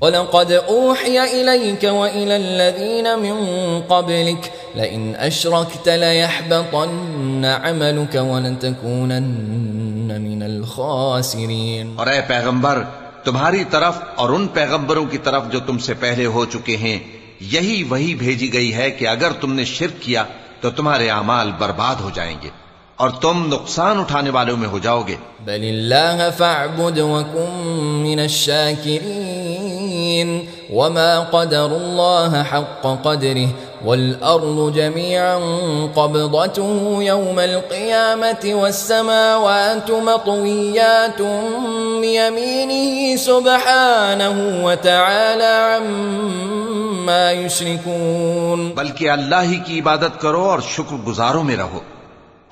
وَلَقَدْ أُوحِيَ إِلَيْكَ وَإِلَى الَّذِينَ مِن قَبْلِكَ لَئِنْ أَشْرَكْتَ لَيَحْبَطَنَّ عَمَلُكَ وَلَتَكُونَنَّ مِنَ الْخَاسِرِينَ۔ اور اے پیغمبر، تمہاری طرف اور ان پیغمبروں کی طرف جو تم سے پہلے ہو چکے ہیں یہی وحی بھیجی گئی ہے کہ اگر تم نے شرک کیا تو تمہارے اعمال برباد ہو جائیں گے اور تم نقصان اٹھانے والوں میں ہو جاؤ گے۔ بل اللہ فاعبد وکن من الشاکرین وما قدر اللہ حق قدره والارض جميعا قبضته يوم القيامة والسماوات مطويات بيمينه سبحانه وتعالى عما يشركون۔ بلکہ اللہ ہی کی عبادت کرو اور شکر گزاروں میں رہو،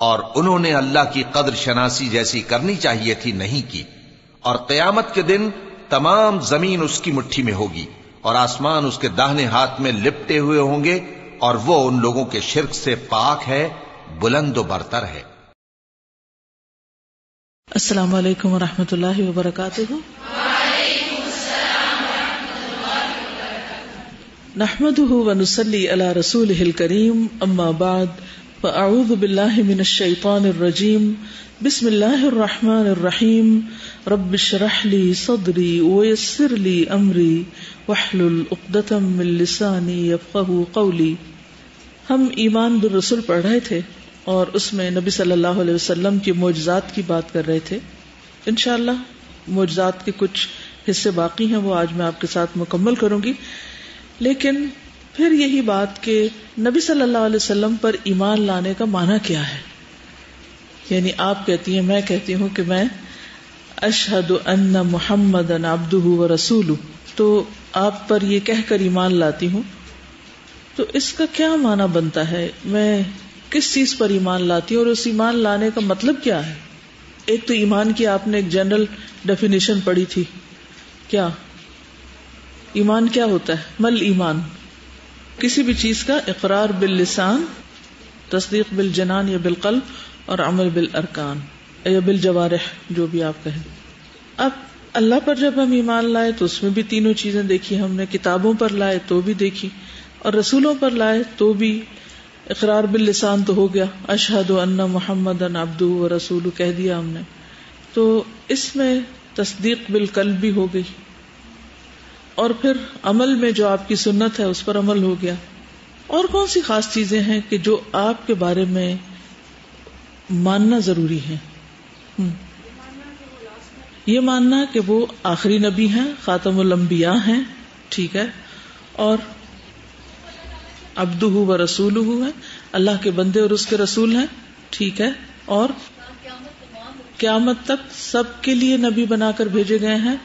اور انہوں نے اللہ کی قدر شناسی جیسی کرنی چاہیے تھی نہیں کی، اور قیامت کے دن تمام زمین اس کی مٹھی میں ہوگی اور آسمان اس کے داہنے ہاتھ میں لپٹے ہوئے ہوں گے، اور وہ ان لوگوں کے شرک سے پاک ہے، بلند و برتر ہے۔ السلام علیکم ورحمۃ اللہ وبرکاتہ۔ وعلیکم السلام ورحمۃ اللہ وبرکاتہ۔ نحمده ونصلی علی رسولہ الکریم، اما بعد فاعوذ باللہ من الشیطان الرجیم، بسم اللہ الرحمن الرحیم، رب اشرح لی صدری ویسر لی امری واحلل عقدۃ من لسانی یفقہوا قولی۔ ہم ایمان بالرسل پڑھ رہے تھے اور اس میں نبی صلی اللہ علیہ وسلم کی معجزات کی بات کر رہے تھے۔ انشاءاللہ معجزات کے کچھ حصے باقی ہیں، وہ آج میں آپ کے ساتھ مکمل کروں گی، لیکن پھر یہی بات کہ نبی صلی اللہ علیہ وسلم پر ایمان لانے کا معنی کیا ہے؟ یعنی آپ کہتی ہیں، میں کہتی ہوں کہ میں اشہد ان محمدًا عبدہ ورسولہ، تو آپ پر یہ کہہ کر ایمان لاتی ہوں، تو اس کا کیا معنی بنتا ہے؟ میں کس چیز پر ایمان لاتی ہوں اور اس ایمان لانے کا مطلب کیا ہے؟ ایک تو ایمان کی آپ نے ایک جنرل ڈیفینیشن پڑھی تھی، کیا ایمان کیا ہوتا ہے؟ مل ایمان، کسی بھی چیز کا اقرار باللسان، تصدیق بالجنان یا بالقلب، اور عمل بالارکان یا بالجوارح، جو بھی آپ کہیں۔ اب اللہ پر جب ہم ایمان لائے تو اس میں بھی تینوں چیزیں دیکھی ہم نے، کتابوں پر لائے تو بھی دیکھی، اور رسولوں پر لائے تو بھی اقرار باللسان تو ہو گیا، اشہد ان محمدًا عبدہ ورسولہ کہہ دیا ہم نے، تو اس میں تصدیق بالقلب بھی ہو گئی، اور پھر عمل میں جو آپ کی سنت ہے اس پر عمل ہو گیا۔ اور کون سی خاص چیزیں ہیں کہ جو آپ کے بارے میں ماننا ضروری ہے؟ یہ ماننا کہ وہ آخری نبی ہیں، خاتم الانبیاء ہیں، ٹھیک ہے، اور عبدہ و رسولہ ہیں، اللہ کے بندے اور اس کے رسول ہیں، ٹھیک ہے، اور قیامت تک سب کے لیے نبی بنا کر بھیجے گئے ہیں،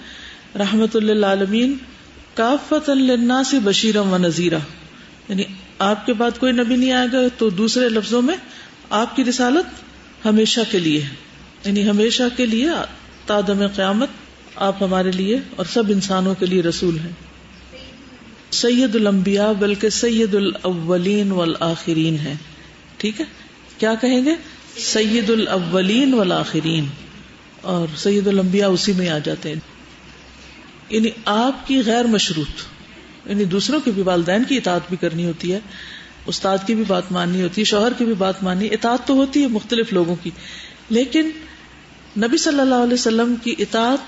رحمت للعالمین، کافۃ للناس بشیرا و نذیرا، یعنی آپ کے بعد کوئی نبی نہیں آئے گا، تو دوسرے لفظوں میں آپ کی رسالت ہمیشہ کے لیے ہے، یعنی ہمیشہ کے لیے تا دم قیامت آپ ہمارے لیے اور سب انسانوں کے لیے رسول ہیں۔ سید الانبیاء بلکہ سید الاولین والآخرین ہے، ٹھیک ہے، کیا کہیں گے؟ سید الاولین والآخرین، اور سید الانبیاء اسی میں آ جاتے ہیں۔ یعنی آپ کی غیر مشروط، یعنی دوسروں کی بھی، والدین کی اطاعت بھی کرنی ہوتی ہے، استاد کی بھی بات ماننی ہوتی ہے، شوہر کی بھی بات ماننی، اطاعت تو ہوتی ہے مختلف لوگوں کی، لیکن نبی صلی اللہ علیہ وسلم کی اطاعت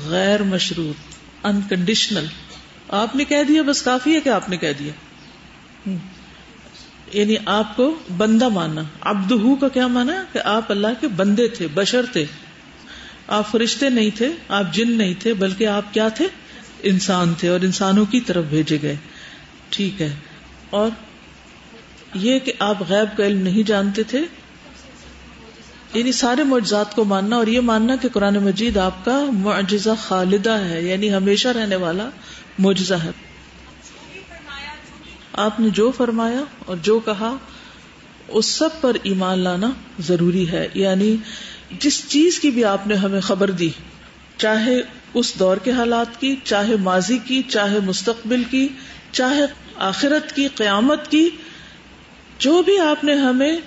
غیر مشروط، انکنڈیشنل، آپ نے کہہ دیا بس کافی ہے کہ آپ نے کہہ دیا، یعنی آپ کو بندہ ماننا۔ عبدہ کا کیا مانا؟ کہ آپ اللہ کے بندے تھے، بشر تھے، آپ فرشتے نہیں تھے، آپ جن نہیں تھے، بلکہ آپ کیا تھے؟ انسان تھے، اور انسانوں کی طرف بھیجے گئے، ٹھیک ہے۔ اور یہ کہ آپ غیب کا علم نہیں جانتے تھے، یعنی سارے معجزات کو ماننا، اور یہ ماننا کہ قرآن مجید آپ کا معجزہ خالدہ ہے، یعنی ہمیشہ رہنے والا معجزہ ہے۔ آپ نے جو فرمایا اور جو کہا اس سب پر ایمان لانا ضروری ہے، یعنی جس چیز کی بھی آپ نے ہمیں خبر دی، چاہے اس دور کے حالات کی، چاہے ماضی کی، چاہے مستقبل کی، چاہے آخرت کی، قیامت کی، جو بھی آپ نے ہمیں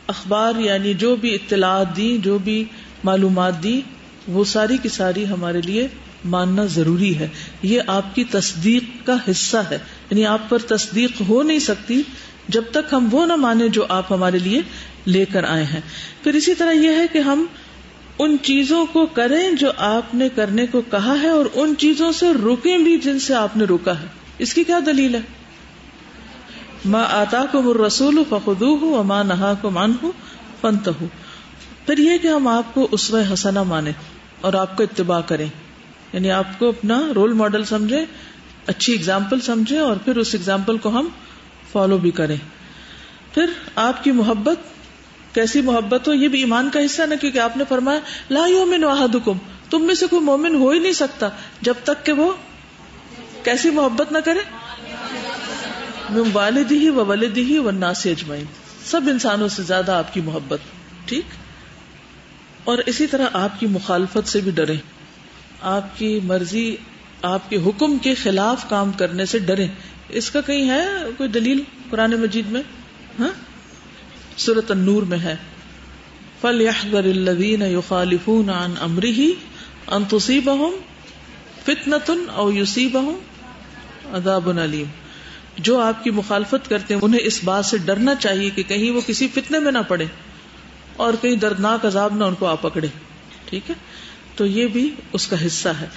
اخبار یعنی جو بھی اطلاعات دی، جو بھی معلومات دی، وہ ساری کی ساری ہمارے لیے ماننا ضروری ہے. یہ آپ کی تصدیق کا حصہ ہے. یعنی آپ پر تصدیق ہو نہیں سکتی جب تک ہم وہ نہ مانیں جو آپ ہمارے لیے لے کر آئے ہیں. پھر اسی طرح یہ ہے کہ ہم ان چیزوں کو کریں جو آپ نے کرنے کو کہا ہے اور ان چیزوں سے روکیں بھی جن سے آپ نے روکا ہے. اس کی کیا دلیل ہے؟ ما آتاکم الرسول فخذوہ وما نہاکم عنہ فانتہوا. پھر یہ کہ ہم آپ کو اسوہ حسنہ مانیں اور آپ کو اتباع کریں، یعنی آپ کو اپنا رول ماڈل سمجھیں، اچھی اگزامپل سمجھیں اور پھر اس اگزامپل کو ہم فالو بھی کریں. پھر آپ کی محبت کیسی محبت ہو، یہ بھی ایمان کا حصہ نا، کیونکہ آپ نے فرمایا لا یؤمن احدکم، تم میں سے کوئی مومن ہو ہی نہیں سکتا جب تک کہ وہ کیسی محبت نہ کرے، من والدہ وولدہ والناس اجمعین، سب انسانوں سے زیادہ آپ کی محبت. ٹھیک. اور اسی طرح آپ کی مخالفت سے بھی ڈریں، آپ کی مرضی، آپ کے حکم کے خلاف کام کرنے سے ڈریں. اس کا کہیں ہے کوئی دلیل قرآن مجید میں؟ ہاں، سورۃ النور میں ہے فَلْيَحْذَرِ الَّذِينَ يُخَالِفُونَ عَنْ أَمْرِهِ أَن تُصِيبَهُمْ فِتْنَةٌ أَوْ يُصِيبَهُمْ عَذَابٌ أَلِيمٌ. جو آپ کی مخالفت کرتے ہیں انہیں اس بات سے ڈرنا چاہیے کہ کہیں وہ کسی فتنے میں نہ پڑے اور کہیں دردناک عذاب نہ ان کو آ پکڑے. ٹھیک ہے، تو یہ بھی اس کا حصہ ہے.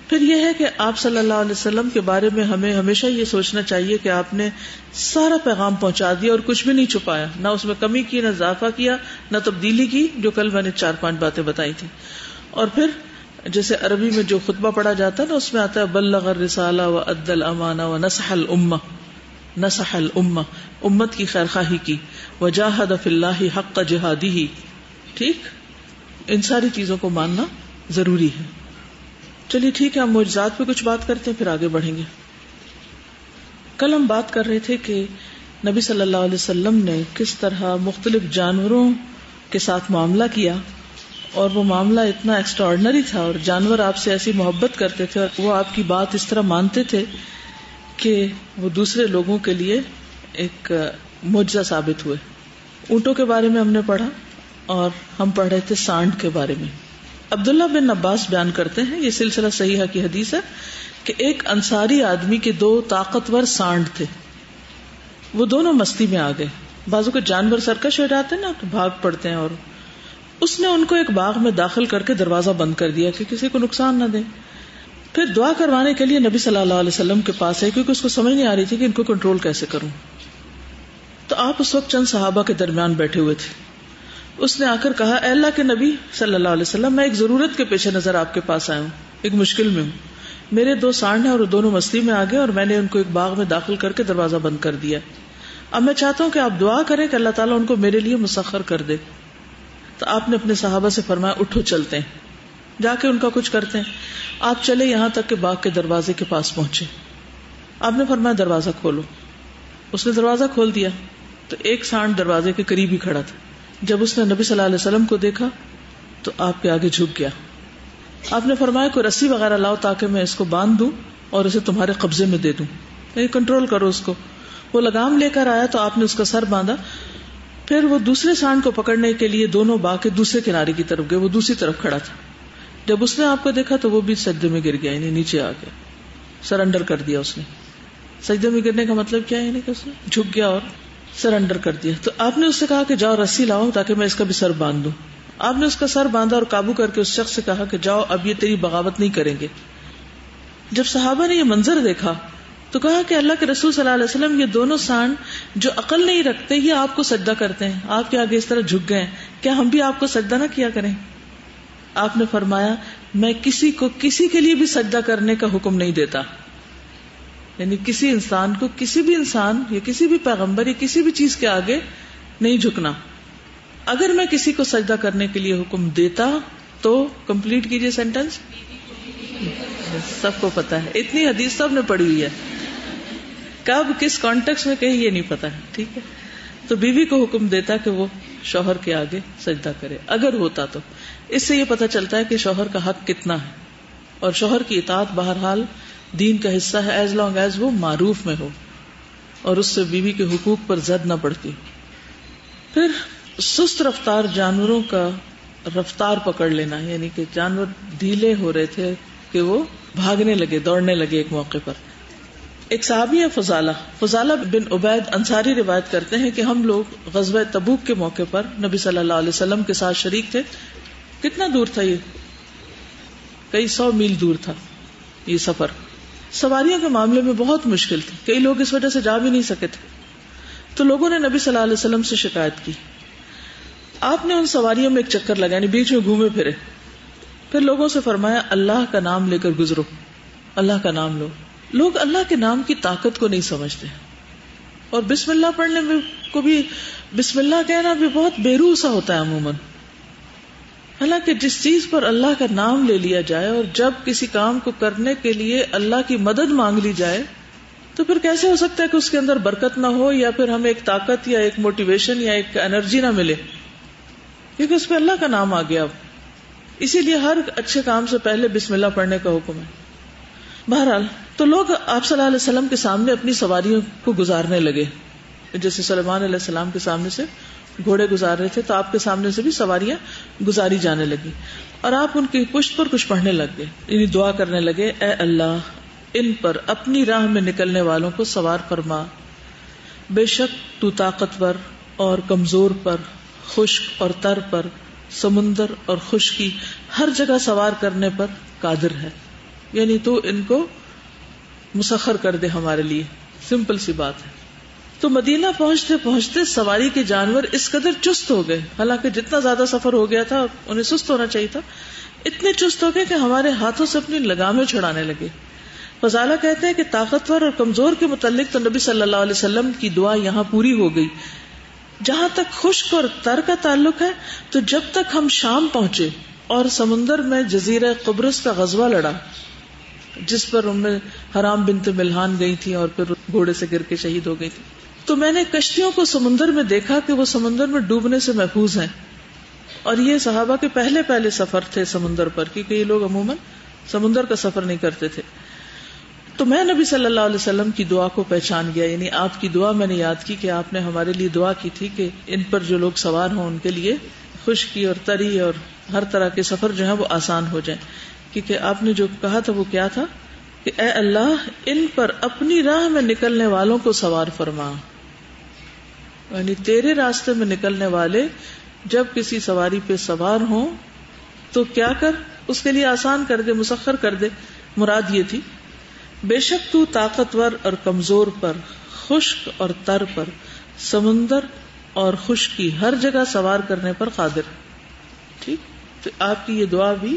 پھر یہ ہے کہ آپ صلی اللہ علیہ وسلم کے بارے میں ہمیں ہمیشہ یہ سوچنا چاہیے کہ آپ نے سارا پیغام پہنچا دیا اور کچھ بھی نہیں چھپایا، نہ اس میں کمی کی، نہ اضافہ کیا، نہ تبدیلی کی، جو کل میں نے 4-5 باتیں بتائی تھی. اور پھر جیسے عربی میں جو خطبہ پڑھا جاتا ہے نا، اس میں آتا ہے بلغ الرسالہ وادى الامانہ ونصح الامہ، نصح الامہ، امت کی خیرخواہی کی، وجاہد فی اللہ حق جہادہ. ٹھیک، ان ساری چیزوں کو ماننا ضروری ہے. چلیے ٹھیک ہے، ہم معجزات پہ کچھ بات کرتے ہیں پھر آگے بڑھیں گے. کل ہم بات کر رہے تھے کہ نبی صلی اللہ علیہ وسلم نے کس طرح مختلف جانوروں کے ساتھ معاملہ کیا، اور وہ معاملہ اتنا ایکسٹرا آرڈنری تھا اور جانور آپ سے ایسی محبت کرتے تھے اور وہ آپ کی بات اس طرح مانتے تھے کہ وہ دوسرے لوگوں کے لیے ایک معجزہ ثابت ہوئے. اونٹوں کے بارے میں ہم نے پڑھا اور ہم پڑھ رہے تھے سانڈ کے بارے میں. عبداللہ بن عباس بیان کرتے ہیں، یہ سلسلہ صحیحہ کی حدیث ہے، کہ ایک انصاری آدمی کے 2 طاقتور سانڈ تھے. وہ دونوں مستی میں آ گئے. بازو کے جانور سرکش ہو جاتے ہیں نا، تو بھاگ پڑتے ہیں، اور اس نے ان کو ایک باغ میں داخل کر کے دروازہ بند کر دیا کہ کسی کو نقصان نہ دیں. پھر دعا کروانے کے لیے نبی صلی اللہ علیہ وسلم کے پاس ہے، کیونکہ اس کو سمجھ نہیں آ رہی تھی کہ ان کو کنٹرول کیسے کروں. تو آپ اس وقت چند صحابہ کے درمیان بیٹھے ہوئے تھے. اس نے آ کر کہا، اے اللہ کے نبی صلی اللہ علیہ وسلم، میں ایک ضرورت کے پیش نظر آپ کے پاس آیا ہوں، ایک مشکل میں ہوں. میرے 2 سانڈ ہیں اور وہ دونوں مستی میں آ گئے اور میں نے ان کو ایک باغ میں داخل کر کے دروازہ بند کر دیا. اب میں چاہتا ہوں کہ آپ دعا کریں کہ اللہ تعالیٰ ان کو میرے لیے مسخر کر دے. تو آپ نے اپنے صحابہ سے فرمایا، اٹھو چلتے ہیں، جا کے ان کا کچھ کرتے ہیں. آپ چلے یہاں تک کہ باغ کے دروازے کے پاس پہنچے. آپ نے فرمایا دروازہ کھولو. اس نے دروازہ کھول دیا تو ایک سانڈ دروازے کے قریب ہی کھڑا تھا. جب اس نے نبی صلی اللہ علیہ وسلم کو دیکھا تو آپ کے آگے جھک گیا. آپ نے فرمایا کوئی رسی وغیرہ لاؤ تاکہ میں اس کو باندھ دوں اور اسے تمہارے قبضے میں دے دوں، یعنی کنٹرول کرو اس کو. وہ لگام لے کر آیا تو آپ نے اس کا سر باندھا. پھر وہ دوسرے سانڈ کو پکڑنے کے لیے دونوں باغ کے دوسرے کنارے کی طرف گئے. وہ دوسری طرف کھڑا تھا. جب اس نے آپ کو دیکھا تو وہ بھی سجدے میں گر گیا، یعنی نیچے آ گیا، سرنڈر کر دیا. اس نے سجدے میں گرنے کا مطلب کیا ہے؟ یعنی کہ اس نے جھک گیا اور سرنڈر کر دیا. تو آپ نے اس سے کہا کہ جاؤ رسی لاؤ تاکہ میں اس کا بھی سر باندھ دوں. آپ نے اس کا سر باندھا اور قابو کر کے اس شخص سے کہا کہ جاؤ، اب یہ تیری بغاوت نہیں کریں گے. جب صحابہ نے یہ منظر دیکھا تو کہا کہ اللہ کے رسول صلی اللہ علیہ وسلم، یہ دونوں سانڈ جو عقل نہیں رکھتے یہ آپ کو سجدہ کرتے ہیں، آپ کے آگے اس طرح جھک گئے، کیا ہم بھی آپ کو سجدہ نہ کیا کریں؟ آپ نے فرمایا میں کسی کو کسی کے لیے بھی سجدہ کرنے کا حکم نہیں دیتا، یعنی کسی انسان کو، کسی بھی انسان یا کسی بھی پیغمبر یا کسی بھی چیز کے آگے نہیں جھکنا. اگر میں کسی کو سجدہ کرنے کے لیے حکم دیتا تو کمپلیٹ کیجئے سینٹینس. سب کو پتا ہے، اتنی حدیث سب نے پڑھی ہوئی ہے، کب کس کانٹیکس میں کہیں یہ نہیں پتا ہے. ٹھیک ہے، تو بیوی کو حکم دیتا کہ وہ شوہر کے آگے سجدہ کرے اگر ہوتا تو. اس سے یہ پتا چلتا ہے کہ شوہر کا حق کتنا ہے، اور شوہر کی اطاعت بہرحال دین کا حصہ ہے ایز لانگ ایز وہ معروف میں ہو اور اس سے بیوی کے حقوق پر زد نہ پڑتی. پھر سست رفتار جانوروں کا رفتار پکڑ لینا، یعنی کہ جانور ڈھیلے ہو رہے تھے، کہ وہ بھاگنے لگے، دوڑنے لگے ایک موقع پر. ایک صحابی ہے فضالہ بن عبید انصاری روایت کرتے ہیں کہ ہم لوگ غزوہ تبوک کے موقع پر نبی صلی اللہ علیہ وسلم کے ساتھ شریک تھے. کتنا دور تھا یہ؟ کئی 100 میل دور تھا یہ سفر. سواریوں کے معاملے میں بہت مشکل تھی، کئی لوگ اس وجہ سے جا بھی نہیں سکے تھے. تو لوگوں نے نبی صلی اللہ علیہ وسلم سے شکایت کی. آپ نے ان سواریوں میں ایک چکر لگا، یعنی بیچ میں گھومے پھرے، پھر لوگوں سے فرمایا اللہ کا نام لے کر گزرو، اللہ کا نام لو. لوگ اللہ کے نام کی طاقت کو نہیں سمجھتے، اور بسم اللہ پڑھنے میں کو بھی بسم اللہ کہنا بھی بہت بے روح سا ہوتا ہے عموماً. حالانکہ جس چیز پر اللہ کا نام لے لیا جائے اور جب کسی کام کو کرنے کے لیے اللہ کی مدد مانگ لی جائے تو پھر کیسے ہو سکتا ہے کہ اس کے اندر برکت نہ ہو، یا پھر ہمیں ایک طاقت یا ایک موٹیویشن یا ایک انرجی نہ ملے، کیونکہ اس پہ اللہ کا نام آ گیا. اسی لیے ہر اچھے کام سے پہلے بسم اللہ پڑھنے کا حکم ہے. بہرحال تو لوگ آپ صلی اللہ علیہ وسلم کے سامنے اپنی سواریوں کو گزارنے لگے، جیسے سلیمان علیہ السلام کے سامنے سے گھوڑے گزار رہے تھے تو آپ کے سامنے سے بھی سواریاں گزاری جانے لگی، اور آپ ان کی پشت پر کچھ پڑھنے لگ گئے، یعنی دعا کرنے لگے اے اللہ ان پر اپنی راہ میں نکلنے والوں کو سوار فرما، بے شک تو طاقتور اور کمزور پر، خشک اور تر پر، سمندر اور خشکی ہر جگہ سوار کرنے پر قادر ہے. یعنی تو ان کو مسخر کر دے ہمارے لیے. سمپل سی بات ہے. تو مدینہ پہنچتے پہنچتے سواری کے جانور اس قدر چست ہو گئے، حالانکہ جتنا زیادہ سفر ہو گیا تھا انہیں سست ہونا چاہیے تھا، اتنے چست ہو گئے کہ ہمارے ہاتھوں سے اپنی لگامیں چھڑانے لگے. فضالہ کہتے ہیں کہ طاقتور اور کمزور کے متعلق تو نبی صلی اللہ علیہ وسلم کی دعا یہاں پوری ہو گئی. جہاں تک خشک اور تر کا تعلق ہے تو جب تک ہم شام پہنچے اور سمندر میں جزیرہ قبرص کا غزوہ لڑا جس پر حرام بنت ملحان گئی تھی اور پھر گھوڑے سے گر کے شہید ہو گئی تھی، تو میں نے کشتیوں کو سمندر میں دیکھا کہ وہ سمندر میں ڈوبنے سے محفوظ ہیں. اور یہ صحابہ کے پہلے سفر تھے سمندر پر، کیونکہ یہ لوگ عموماً سمندر کا سفر نہیں کرتے تھے. تو میں نبی صلی اللہ علیہ وسلم کی دعا کو پہچان گیا، یعنی آپ کی دعا میں نے یاد کی کہ آپ نے ہمارے لیے دعا کی تھی کہ ان پر جو لوگ سوار ہوں ان کے لیے خشکی اور تری اور ہر طرح کے سفر جو ہے وہ آسان ہو جائیں. کیونکہ آپ نے جو کہا تھا وہ کیا تھا کہ اے اللہ ان پر اپنی راہ میں نکلنے والوں کو سوار فرما. یعنی تیرے راستے میں نکلنے والے جب کسی سواری پہ سوار ہوں تو کیا کر، اس کے لیے آسان کر دے، مسخر کر دے. مراد یہ تھی بے شک تو طاقتور اور کمزور پر، خشک اور تر پر، سمندر اور خشکی ہر جگہ سوار کرنے پر قادر. ٹھیک. تو آپ کی یہ دعا بھی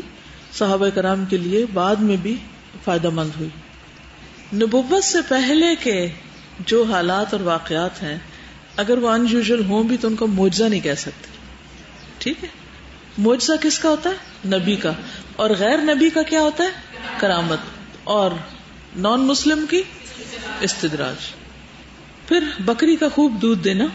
صحابہ کرام کے لیے بعد میں بھی فائدہ مند ہوئی. نبوت سے پہلے کے جو حالات اور واقعات ہیں اگر وہ ان یوزول ہوں بھی تو ان کو معجزہ نہیں کہہ سکتے. ٹھیک ہے. معجزہ کس کا ہوتا ہے؟ نبی کا. اور غیر نبی کا کیا ہوتا ہے؟ کرامت. اور نان مسلم کی استدراج. پھر بکری کا خوب دودھ دینا.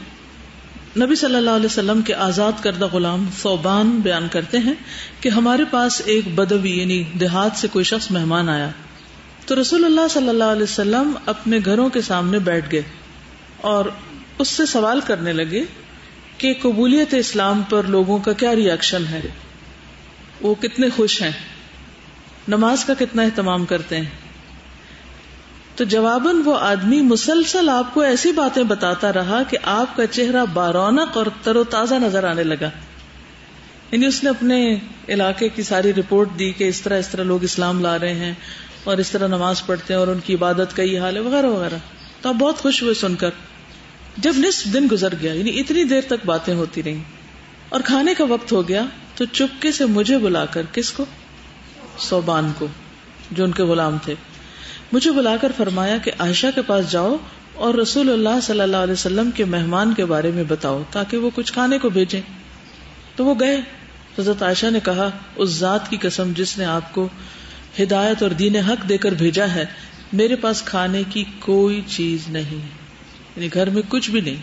نبی صلی اللہ علیہ وسلم کے آزاد کردہ غلام ثوبان بیان کرتے ہیں کہ ہمارے پاس ایک بدوی یعنی دیہات سے کوئی شخص مہمان آیا تو رسول اللہ صلی اللہ علیہ وسلم اپنے گھروں کے سامنے بیٹھ گئے اور اس سے سوال کرنے لگے کہ قبولیت اسلام پر لوگوں کا کیا ری ایکشن ہے، وہ کتنے خوش ہیں، نماز کا کتنا اہتمام کرتے ہیں. تو جواباً وہ آدمی مسلسل آپ کو ایسی باتیں بتاتا رہا کہ آپ کا چہرہ بارونق اور تر و تازہ نظر آنے لگا. یعنی اس نے اپنے علاقے کی ساری رپورٹ دی کہ اس طرح لوگ اسلام لا رہے ہیں اور اس طرح نماز پڑھتے ہیں اور ان کی عبادت کا یہ حال ہے وغیرہ وغیرہ. تو آپ بہت خوش ہوئے سن کر. جب نصف دن گزر گیا، یعنی اتنی دیر تک باتیں ہوتی رہیں اور کھانے کا وقت ہو گیا تو چپکے سے مجھے بلا کر، کس کو؟ ثوبان کو جو ان کے غلام تھے، مجھے بلا کر فرمایا کہ عائشہ کے پاس جاؤ اور رسول اللہ صلی اللہ علیہ وسلم کے مہمان کے بارے میں بتاؤ تاکہ وہ کچھ کھانے کو بھیجیں. تو وہ گئے. حضرت عائشہ نے کہا اس ذات کی قسم جس نے آپ کو ہدایت اور دین حق دے کر بھیجا ہے، میرے پاس کھانے کی کوئی چیز نہیں، یعنی گھر میں کچھ بھی نہیں.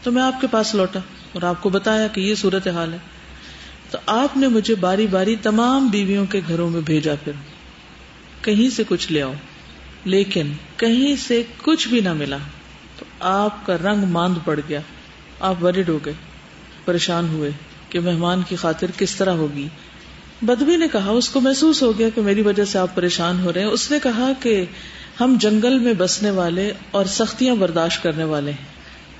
تو میں آپ کے پاس لوٹا اور آپ کو بتایا کہ یہ صورتحال ہے. تو آپ نے مجھے باری باری تمام بیویوں کے گھروں میں بھیجا، پھر کہیں سے کچھ لے آؤ، لیکن کہیں سے کچھ بھی نہ ملا. تو آپ کا رنگ ماند پڑ گیا، آپ ورڈ ہو گئے، پریشان ہوئے کہ مہمان کی خاطر کس طرح ہوگی. بدوی نے کہا، اس کو محسوس ہو گیا کہ میری وجہ سے آپ پریشان ہو رہے ہیں. اس نے کہا کہ ہم جنگل میں بسنے والے اور سختیاں برداشت کرنے والے ہیں،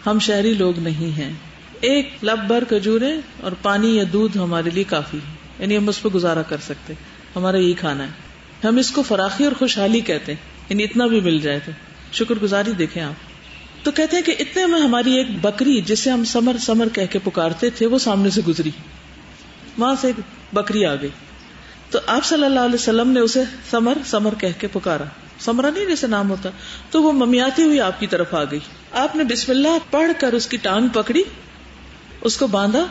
ہم شہری لوگ نہیں ہیں. ایک لب بھر کھجوریں اور پانی یا دودھ ہمارے لیے کافی ہے، یعنی ہم اس پہ گزارا کر سکتے، ہمارا یہی کھانا ہے. ہم اس کو فراخی اور خوشحالی کہتے ہیں، یعنی اتنا بھی مل جائے تو شکر گزاری دیکھیں آپ. تو کہتے ہیں کہ اتنے میں ہماری ایک بکری جسے ہم سمر سمر کہہ کے پکارتے تھے وہ سامنے سے گزری، وہاں سے ایک بکری آ گئی. تو آپ صلی اللہ علیہ وسلم نے اسے سمر سمر کہہ کے پکارا، سمرا نہیں جیسے نام ہوتا، تو وہ ممیاتی ہوئی آپ کی طرف آ گئی. آپ نے بسم اللہ پڑھ کر اس کی ٹانگ پکڑی، اس کو باندھا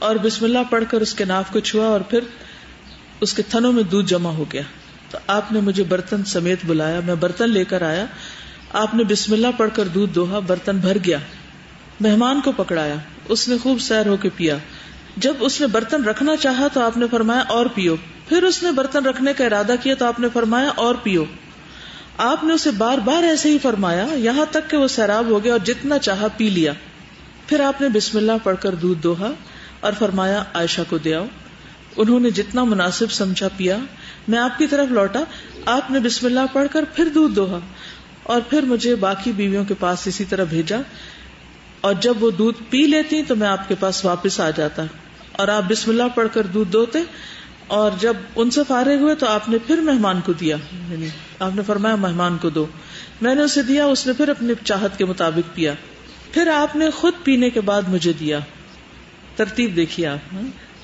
اور بسم اللہ پڑھ کر اس کے ناف کو چھوا اور پھر اس کے تھنوں میں دودھ جمع ہو گیا. تو آپ نے مجھے برتن سمیت بلایا، میں برتن لے کر آیا، آپ نے بسم اللہ پڑھ کر دودھ دوہا، برتن بھر گیا. مہمان کو پکڑایا، اس نے خوب سیر ہو کے پیا. جب اس نے برتن رکھنا چاہا تو آپ نے فرمایا اور پیو. پھر اس نے برتن رکھنے کا ارادہ کیا تو آپ نے فرمایا اور پیو. آپ نے اسے بار بار ایسے ہی فرمایا یہاں تک کہ وہ سیراب ہو گیا اور جتنا چاہا پی لیا. پھر آپ نے بسم اللہ پڑھ کر دودھ دوہا اور فرمایا عائشہ کو دے آؤ. انہوں نے جتنا مناسب سمجھا پیا. میں آپ کی طرف لوٹا، آپ نے بسم اللہ پڑھ کر پھر دودھ دوہا اور پھر مجھے باقی بیویوں کے پاس اسی طرح بھیجا. اور جب وہ دودھ پی لیتی تو میں آپ کے پاس واپس آ جاتا اور آپ بسم اللہ پڑھ کر دودھ دوتے. اور جب ان سے فارغ ہوئے تو آپ نے پھر مہمان کو دیا، یعنی آپ نے فرمایا مہمان کو دو. میں نے اسے دیا، اس نے پھر اپنی چاہت کے مطابق پیا. پھر آپ نے خود پینے کے بعد مجھے دیا. ترتیب دیکھیے آپ،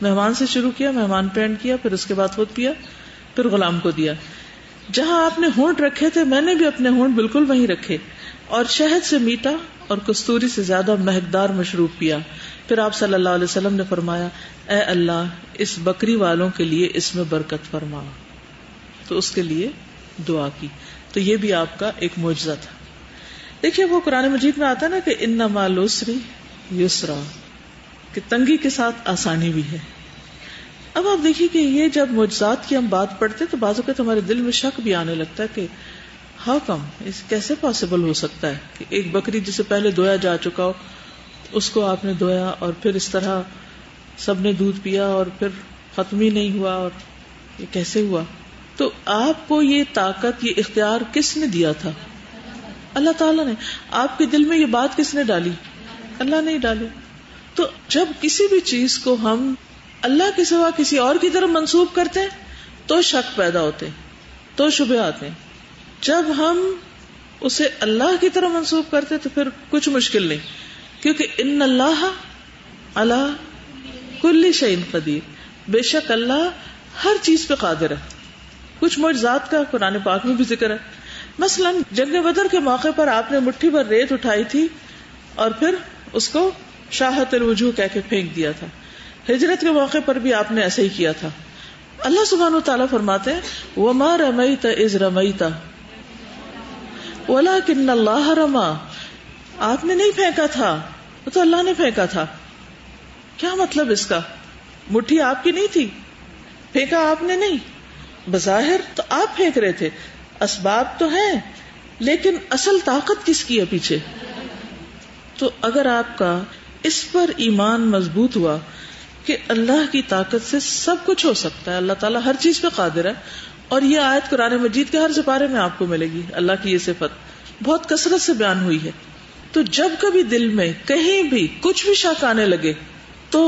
مہمان سے شروع کیا، مہمان پہ اینڈ کیا، پھر اس کے بعد خود پیا، پھر غلام کو دیا. جہاں آپ نے ہونٹ رکھے تھے میں نے بھی اپنے ہونٹ بالکل وہیں رکھے اور شہد سے میٹھا اور کستوری سے زیادہ مہکدار مشروب پیا. پھر آپ صلی اللہ علیہ وسلم نے فرمایا اے اللہ اس بکری والوں کے لیے اس میں برکت فرما. تو اس کے لیے دعا کی. تو یہ بھی آپ کا ایک معجزہ تھا. دیکھیے وہ قرآن مجید میں آتا ہے نا کہ ان مع العسر یسرا، کہ تنگی کے ساتھ آسانی بھی ہے. اب آپ دیکھیے کہ یہ جب معجزات کی ہم بات پڑھتے تو بعض اوقات ہمارے دل میں شک بھی آنے لگتا ہے کہ ہاؤ کم، اس کیسے پاسبل ہو سکتا ہے کہ ایک بکری جسے پہلے دھویا جا چکا ہو اس کو آپ نے دھویا اور پھر اس طرح سب نے دودھ پیا اور پھر ختم ہی نہیں ہوا، اور یہ کیسے ہوا؟ تو آپ کو یہ طاقت، یہ اختیار کس نے دیا تھا؟ اللہ تعالیٰ نے. آپ کے دل میں یہ بات کس نے ڈالی؟ اللہ نے ہی ڈالی. تو جب کسی بھی چیز کو ہم اللہ کے سوا کسی اور کی طرف منسوب کرتے ہیں تو شک پیدا ہوتے ہیں، تو شبہ آتے ہیں. جب ہم اسے اللہ کی طرف منسوب کرتے تو پھر کچھ مشکل نہیں، کیونکہ ان اللہ علی کل شیء قدیر، بے شک اللہ ہر چیز پہ قادر ہے. کچھ معجزات کا قرآن پاک میں بھی ذکر ہے. مثلا جنگ بدر کے موقع پر آپ نے مٹھی بھر ریت اٹھائی تھی اور پھر اس کو شاہت الوجوہ کہہ کے پھینک دیا تھا. ہجرت کے موقع پر بھی آپ نے ایسے ہی کیا تھا. اللہ سبحانہ و تعالیٰ فرماتے ہیں وَمَا رَمَيْتَ إِذْ رَمَيْتَ وَلَكِنَّ اللَّهَ رَمَى، آپ نے نہیں پھینکا تھا وہ تو اللہ نے پھینکا تھا. کیا مطلب اس کا؟ مٹھی آپ کی نہیں تھی، پھینکا آپ نے نہیں. بظاہر تو آپ پھینک رہے تھے، اسباب تو ہیں، لیکن اصل طاقت کس کی ہے پیچھے؟ تو اگر آپ کا اس پر ایمان مضبوط ہوا کہ اللہ کی طاقت سے سب کچھ ہو سکتا ہے، اللہ تعالیٰ ہر چیز پہ قادر ہے، اور یہ آیت قرآن مجید کے ہر سپارے میں آپ کو ملے گی. اللہ کی یہ صفت بہت کثرت سے بیان ہوئی ہے. تو جب کبھی دل میں کہیں بھی کچھ بھی شک آنے لگے تو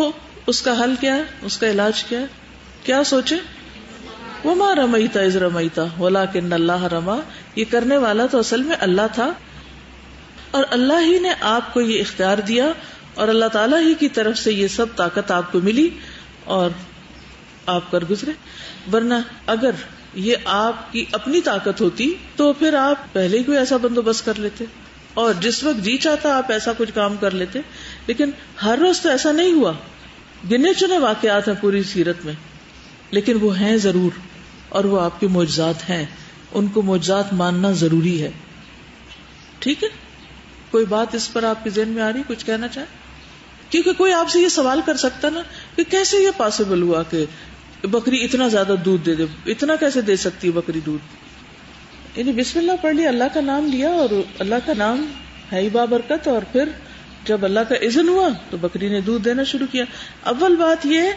اس کا حل کیا ہے، اس کا علاج کیا ہے؟ کیا سوچے؟ وَمَا رَمَيْتَ إِذْ رَمَيْتَ وَلَكِنَّ اللَّهَ رَمَى، یہ کرنے والا تو اصل میں اللہ تھا اور اللہ ہی نے آپ کو یہ اختیار دیا اور اللہ تعالیٰ ہی کی طرف سے یہ سب طاقت آپ کو ملی اور آپ کر گزرے. ورنہ اگر یہ آپ کی اپنی طاقت ہوتی تو پھر آپ پہلے ہی کوئی ایسا بندوبست کر لیتے اور جس وقت جی چاہتا آپ ایسا کچھ کام کر لیتے. لیکن ہر روز تو ایسا نہیں ہوا. گنے چنے واقعات ہیں پوری سیرت میں، لیکن وہ ہیں ضرور اور وہ آپ کے معجزات ہیں. ان کو معجزات ماننا ضروری ہے. ٹھیک ہے، کوئی بات اس پر آپ کے ذہن میں آ رہی، کچھ کہنا چاہے؟ کیونکہ کوئی آپ سے یہ سوال کر سکتا نا کہ کیسے یہ پاسبل ہوا کہ بکری اتنا زیادہ دودھ دے دے، اتنا کیسے دے سکتی ہے بکری دودھ؟ یعنی بسم اللہ پڑھ لیا، اللہ کا نام لیا، اور اللہ کا نام ہے ہی بابرکت، اور پھر جب اللہ کا اذن ہوا تو بکری نے دودھ دینا شروع کیا. اول بات یہ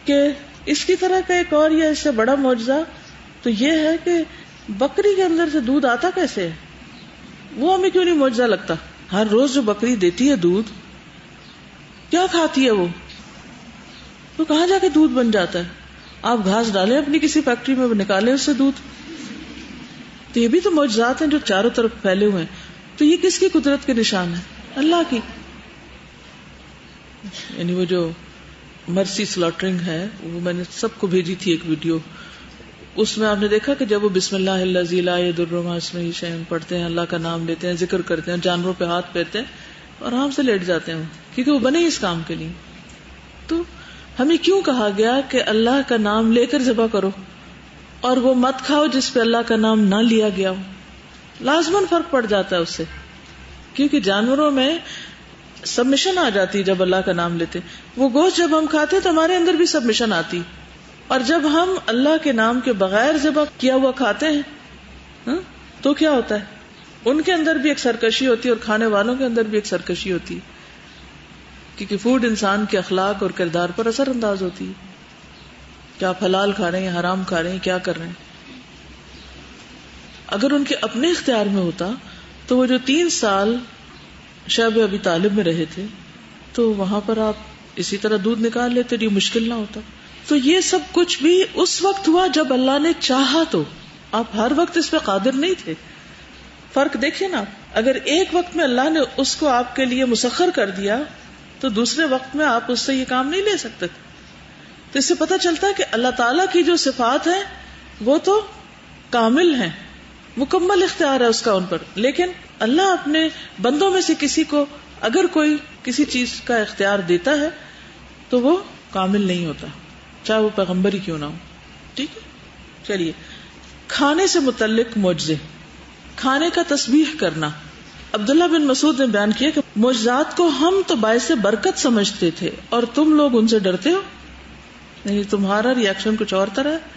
کہ اس کی طرح کا ایک اور یا اس سے بڑا معجزہ تو یہ ہے کہ بکری کے اندر سے دودھ آتا کیسے ہے؟ وہ ہمیں کیوں نہیں معجزہ لگتا؟ ہر روز جو بکری دیتی ہے دودھ، کیا کھاتی ہے وہ؟ تو کہاں جا کے دودھ بن جاتا ہے؟ آپ گھاس ڈالیں اپنی کسی فیکٹری میں، نکالیں اس سے دودھ. تو یہ بھی تو معجزات ہیں جو چاروں طرف پھیلے ہوئے ہیں. تو یہ کس کی قدرت کے نشان ہے؟ اللہ کی. یعنی وہ جو مرسی سلاٹرنگ ہے، وہ میں نے سب کو بھیجی تھی ایک ویڈیو. اس میں آپ نے دیکھا کہ جب وہ بسم اللہ الذی لا یضر مع اسمہ شیء پڑھتے ہیں، اللہ کا نام لیتے ہیں، ذکر کرتے ہیں، جانوروں پہ ہاتھ پھیرتے ہیں اور آرام سے لیٹ جاتے ہیں، کیونکہ وہ بنے اس کام کے لیے. تو ہمیں کیوں کہا گیا کہ اللہ کا نام لے کر ذبح کرو اور وہ مت کھاؤ جس پہ اللہ کا نام نہ لیا گیا ہو؟ لازماً فرق پڑ جاتا ہے اس سے، کیونکہ جانوروں میں سبمیشن آ جاتی ہے جب اللہ کا نام لیتے. وہ گوشت جب ہم کھاتے تو ہمارے اندر بھی سبمیشن آتی، اور جب ہم اللہ کے نام کے بغیر ذبح کیا ہوا کھاتے ہیں تو کیا ہوتا ہے؟ ان کے اندر بھی ایک سرکشی ہوتی ہے اور کھانے والوں کے اندر بھی ایک سرکشی ہوتی ہے، کیونکہ فوڈ انسان کے اخلاق اور کردار پر اثر انداز ہوتی ہے. کیا آپ حلال کھا رہے ہیں، حرام کھا رہے ہیں، کیا کر رہے ہیں؟ اگر ان کے اپنے اختیار میں ہوتا تو وہ جو 3 سال شعب ابی طالب میں رہے تھے تو وہاں پر آپ اسی طرح دودھ نکال لیتے، یہ مشکل نہ ہوتا. تو یہ سب کچھ بھی اس وقت ہوا جب اللہ نے چاہا. تو آپ ہر وقت اس پہ قادر نہیں تھے. فرق دیکھیں نا، اگر ایک وقت میں اللہ نے اس کو آپ کے لیے مسخر کر دیا تو دوسرے وقت میں آپ اس سے یہ کام نہیں لے سکتے. تو اس سے پتہ چلتا ہے کہ اللہ تعالیٰ کی جو صفات ہیں وہ تو کامل ہیں، مکمل اختیار ہے اس کا ان پر. لیکن اللہ اپنے بندوں میں سے کسی کو اگر کوئی کسی چیز کا اختیار دیتا ہے تو وہ کامل نہیں ہوتا، چاہے وہ پیغمبر ہی کیوں نہ ہو. ٹھیک ہے، چلیے کھانے سے متعلق معجزے. کھانے کا تسبیح کرنا. عبداللہ بن مسعود نے بیان کیا کہ معجزات کو ہم تو باعث برکت سمجھتے تھے اور تم لوگ ان سے ڈرتے ہو. نہیں، تمہارا ری ایکشن کچھ اور طرح ہے.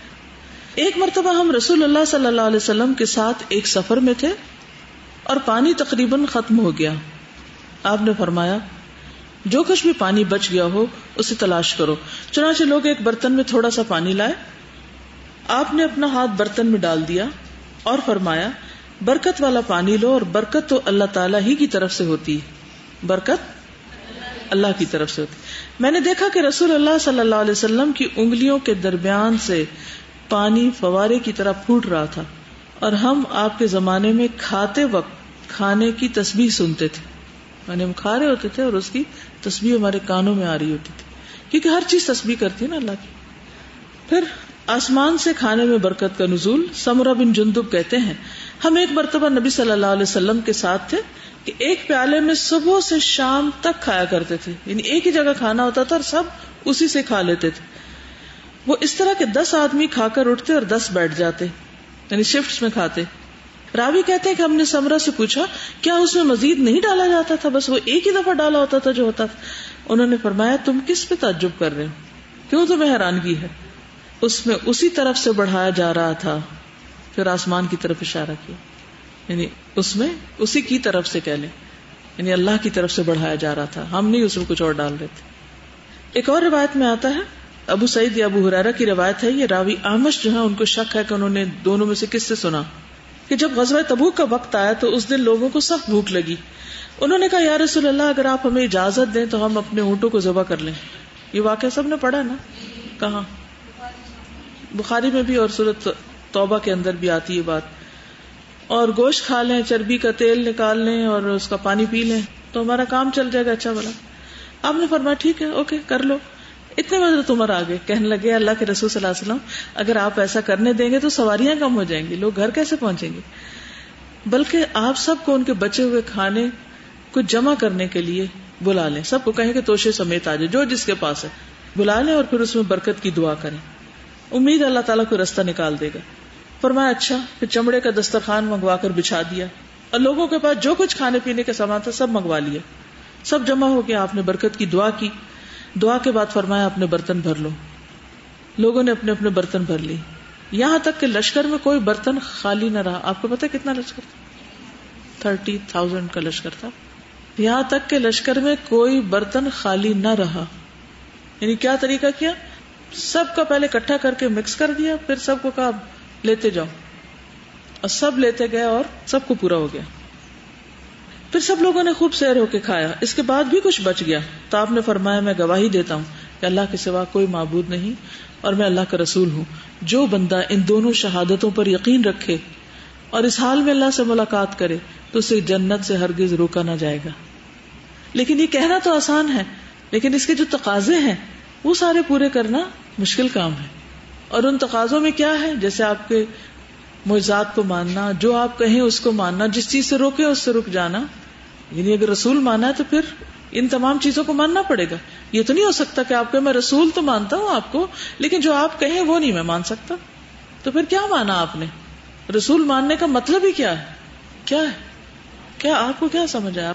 ایک مرتبہ ہم رسول اللہ صلی اللہ علیہ وسلم کے ساتھ ایک سفر میں تھے اور پانی تقریباً ختم ہو گیا. آپ نے فرمایا جو کچھ بھی پانی بچ گیا ہو اسے تلاش کرو. چنانچہ لوگ ایک برتن میں تھوڑا سا پانی لائے. آپ نے اپنا ہاتھ برتن میں ڈال دیا اور فرمایا برکت والا پانی لو، اور برکت تو اللہ تعالیٰ ہی کی طرف سے ہوتی ہے، برکت اللہ کی طرف سے ہوتی. میں نے دیکھا کہ رسول اللہ صلی اللہ علیہ وسلم کی انگلیوں کے درمیان سے پانی فوارے کی طرح پھوٹ رہا تھا، اور ہم آپ کے زمانے میں کھاتے وقت کھانے کی تسبیح سنتے تھے. یعنی ہم کھا رہے ہوتے تھے اور اس کی تسبیح ہمارے کانوں میں آ رہی ہوتی تھی، کیونکہ ہر چیز تسبیح کرتی ہے نا اللہ کی. پھر آسمان سے کھانے میں برکت کا نزول. سمرہ بن جندب کہتے ہیں ہم ایک مرتبہ نبی صلی اللہ علیہ وسلم کے ساتھ تھے کہ ایک پیالے میں صبح سے شام تک کھایا کرتے تھے. یعنی ایک ہی جگہ کھانا ہوتا تھا اور سب اسی سے کھا لیتے تھے. وہ اس طرح کے 10 آدمی کھا کر اٹھتے اور 10 بیٹھ جاتے، یعنی شفٹس میں کھاتے. راوی کہتے ہیں کہ ہم نے سمرہ سے پوچھا کیا اس میں مزید نہیں ڈالا جاتا تھا، بس وہ ایک ہی دفعہ ڈالا ہوتا تھا جو ہوتا تھا؟ انہوں نے فرمایا تم کس پہ تعجب کر رہے ہو، کیوں تمہیں حیرانگی ہے؟ اس میں اسی طرف سے بڑھایا جا رہا تھا. پھر آسمان کی طرف اشارہ کیا، یعنی اس میں اسی کی طرف سے کہہ لیں، یعنی اللہ کی طرف سے بڑھایا جا رہا تھا، ہم نہیں اس میں کچھ اور ڈال رہے تھے. ایک اور روایت میں آتا ہے، ابو سعید یا ابو ہریرہ کی روایت ہے، یہ راوی اعمش جو ہے ان کو شک ہے کہ انہوں نے دونوں میں سے کس سے سنا، کہ جب غزوہ تبوک کا وقت آیا تو اس دن لوگوں کو سخت بھوک لگی. انہوں نے کہا یا رسول اللہ اگر آپ ہمیں اجازت دیں تو ہم اپنے اونٹوں کو ذبح کر لیں. یہ واقعہ سب نے پڑھا نا، کہاں؟ بخاری میں بھی اور سورۃ توبہ کے اندر بھی آتی ہے بات. اور گوشت کھا لیں، چربی کا تیل نکال لیں اور اس کا پانی پی لیں تو ہمارا کام چل جائے گا. اچھا بلا. آپ نے فرمایا ٹھیک ہے، اوکے کر لو. اتنے بجے تو عمر آ گئے، کہنے لگے اللہ کے رسول صلی اللہ علیہ وسلم اگر آپ ایسا کرنے دیں گے تو سواریاں کم ہو جائیں گی، لوگ گھر کیسے پہنچیں گے؟ بلکہ آپ سب کو ان کے بچے ہوئے کھانے کو جمع کرنے کے لیے بلا لیں، سب کو کہیں کہ توشے سمیت آ جائے، جو جس کے پاس ہے بلا لیں اور پھر اس میں برکت کی دعا کریں، امید اللہ تعالیٰ کو رستہ نکال دے گا. فرمایا اچھا. پھر چمڑے کا دسترخوان منگوا کر بچھا دیا اور لوگوں کے پاس جو کچھ کھانے پینے کا سامان تھا سب منگوا لیا. سب جمع ہو کے آپ نے برکت کی دعا کی. دعا کے بعد فرمایا اپنے برتن بھر لو. لوگوں نے اپنے اپنے برتن بھر لی، یہاں تک کہ لشکر میں کوئی برتن خالی نہ رہا. آپ کو پتا کتنا لشکر تھا؟ 30,000 کا لشکر تھا. یہاں تک کہ لشکر میں کوئی برتن خالی نہ رہا. یعنی کیا طریقہ کیا؟ سب کا پہلے اکٹھا کر کے مکس کر دیا، پھر سب کو کہا لیتے جاؤ، اور سب لیتے گئے اور سب کو پورا ہو گیا. پھر سب لوگوں نے خوب سیر ہو کے کھایا. اس کے بعد بھی کچھ بچ گیا تو آپ نے فرمایا میں گواہی دیتا ہوں کہ اللہ کے سوا کوئی معبود نہیں اور میں اللہ کا رسول ہوں. جو بندہ ان دونوں شہادتوں پر یقین رکھے اور اس حال میں اللہ سے ملاقات کرے تو اسے جنت سے ہرگز روکا نہ جائے گا. لیکن یہ کہنا تو آسان ہے، لیکن اس کے جو تقاضے ہیں وہ سارے پورے کرنا مشکل کام ہے. اور ان تقاضوں میں کیا ہے؟ جیسے آپ کے معجزات کو ماننا، جو آپ کہیں اس کو ماننا، جس چیز سے روکے اس سے رک جانا. یعنی اگر رسول مانا ہے تو پھر ان تمام چیزوں کو ماننا پڑے گا. یہ تو نہیں ہو سکتا کہ آپ کہ میں رسول تو مانتا ہوں آپ کو، لیکن جو آپ کہیں وہ نہیں میں مان سکتا. تو پھر کیا مانا آپ نے؟ رسول ماننے کا مطلب ہی کیا ہے؟ کیا ہے؟ کیا آپ کو کیا سمجھ آیا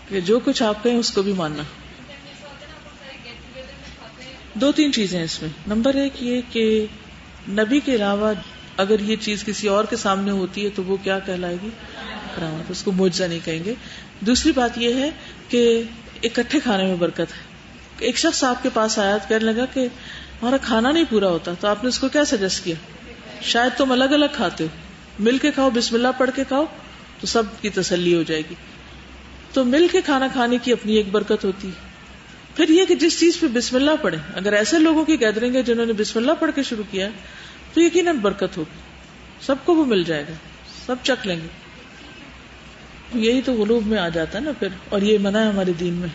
کہ جو کچھ آپ کہیں اس کو بھی ماننا؟ دو تین چیزیں اس میں. نمبر ایک یہ کہ نبی کے علاوہ اگر یہ چیز کسی اور کے سامنے ہوتی ہے تو وہ کیا کہلائے گی؟ کرامت. اس کو معجزہ نہیں کہیں گے. دوسری بات یہ ہے کہ اکٹھے کھانے میں برکت ہے. ایک شخص آپ کے پاس آیا تو کہنے لگا کہ ہمارا کھانا نہیں پورا ہوتا، تو آپ نے اس کو کیا سجیسٹ کیا؟ شاید تم الگ الگ کھاتے ہو، مل کے کھاؤ، بسم اللہ پڑھ کے کھاؤ تو سب کی تسلی ہو جائے گی. تو مل کے کھانا کھانے کی اپنی ایک برکت ہوتی ہے. پھر یہ کہ جس چیز پہ بسم اللہ پڑھے، اگر ایسے لوگوں کی گیدرنگ ہے جنہوں نے بسم اللہ پڑھ کے شروع کیا تو یقیناً برکت ہوگی، سب کو وہ مل جائے گا، سب چکھ لیں گے. یہی تو غلوب میں آ جاتا ہے نا پھر. اور یہ منع ہے ہمارے دین میں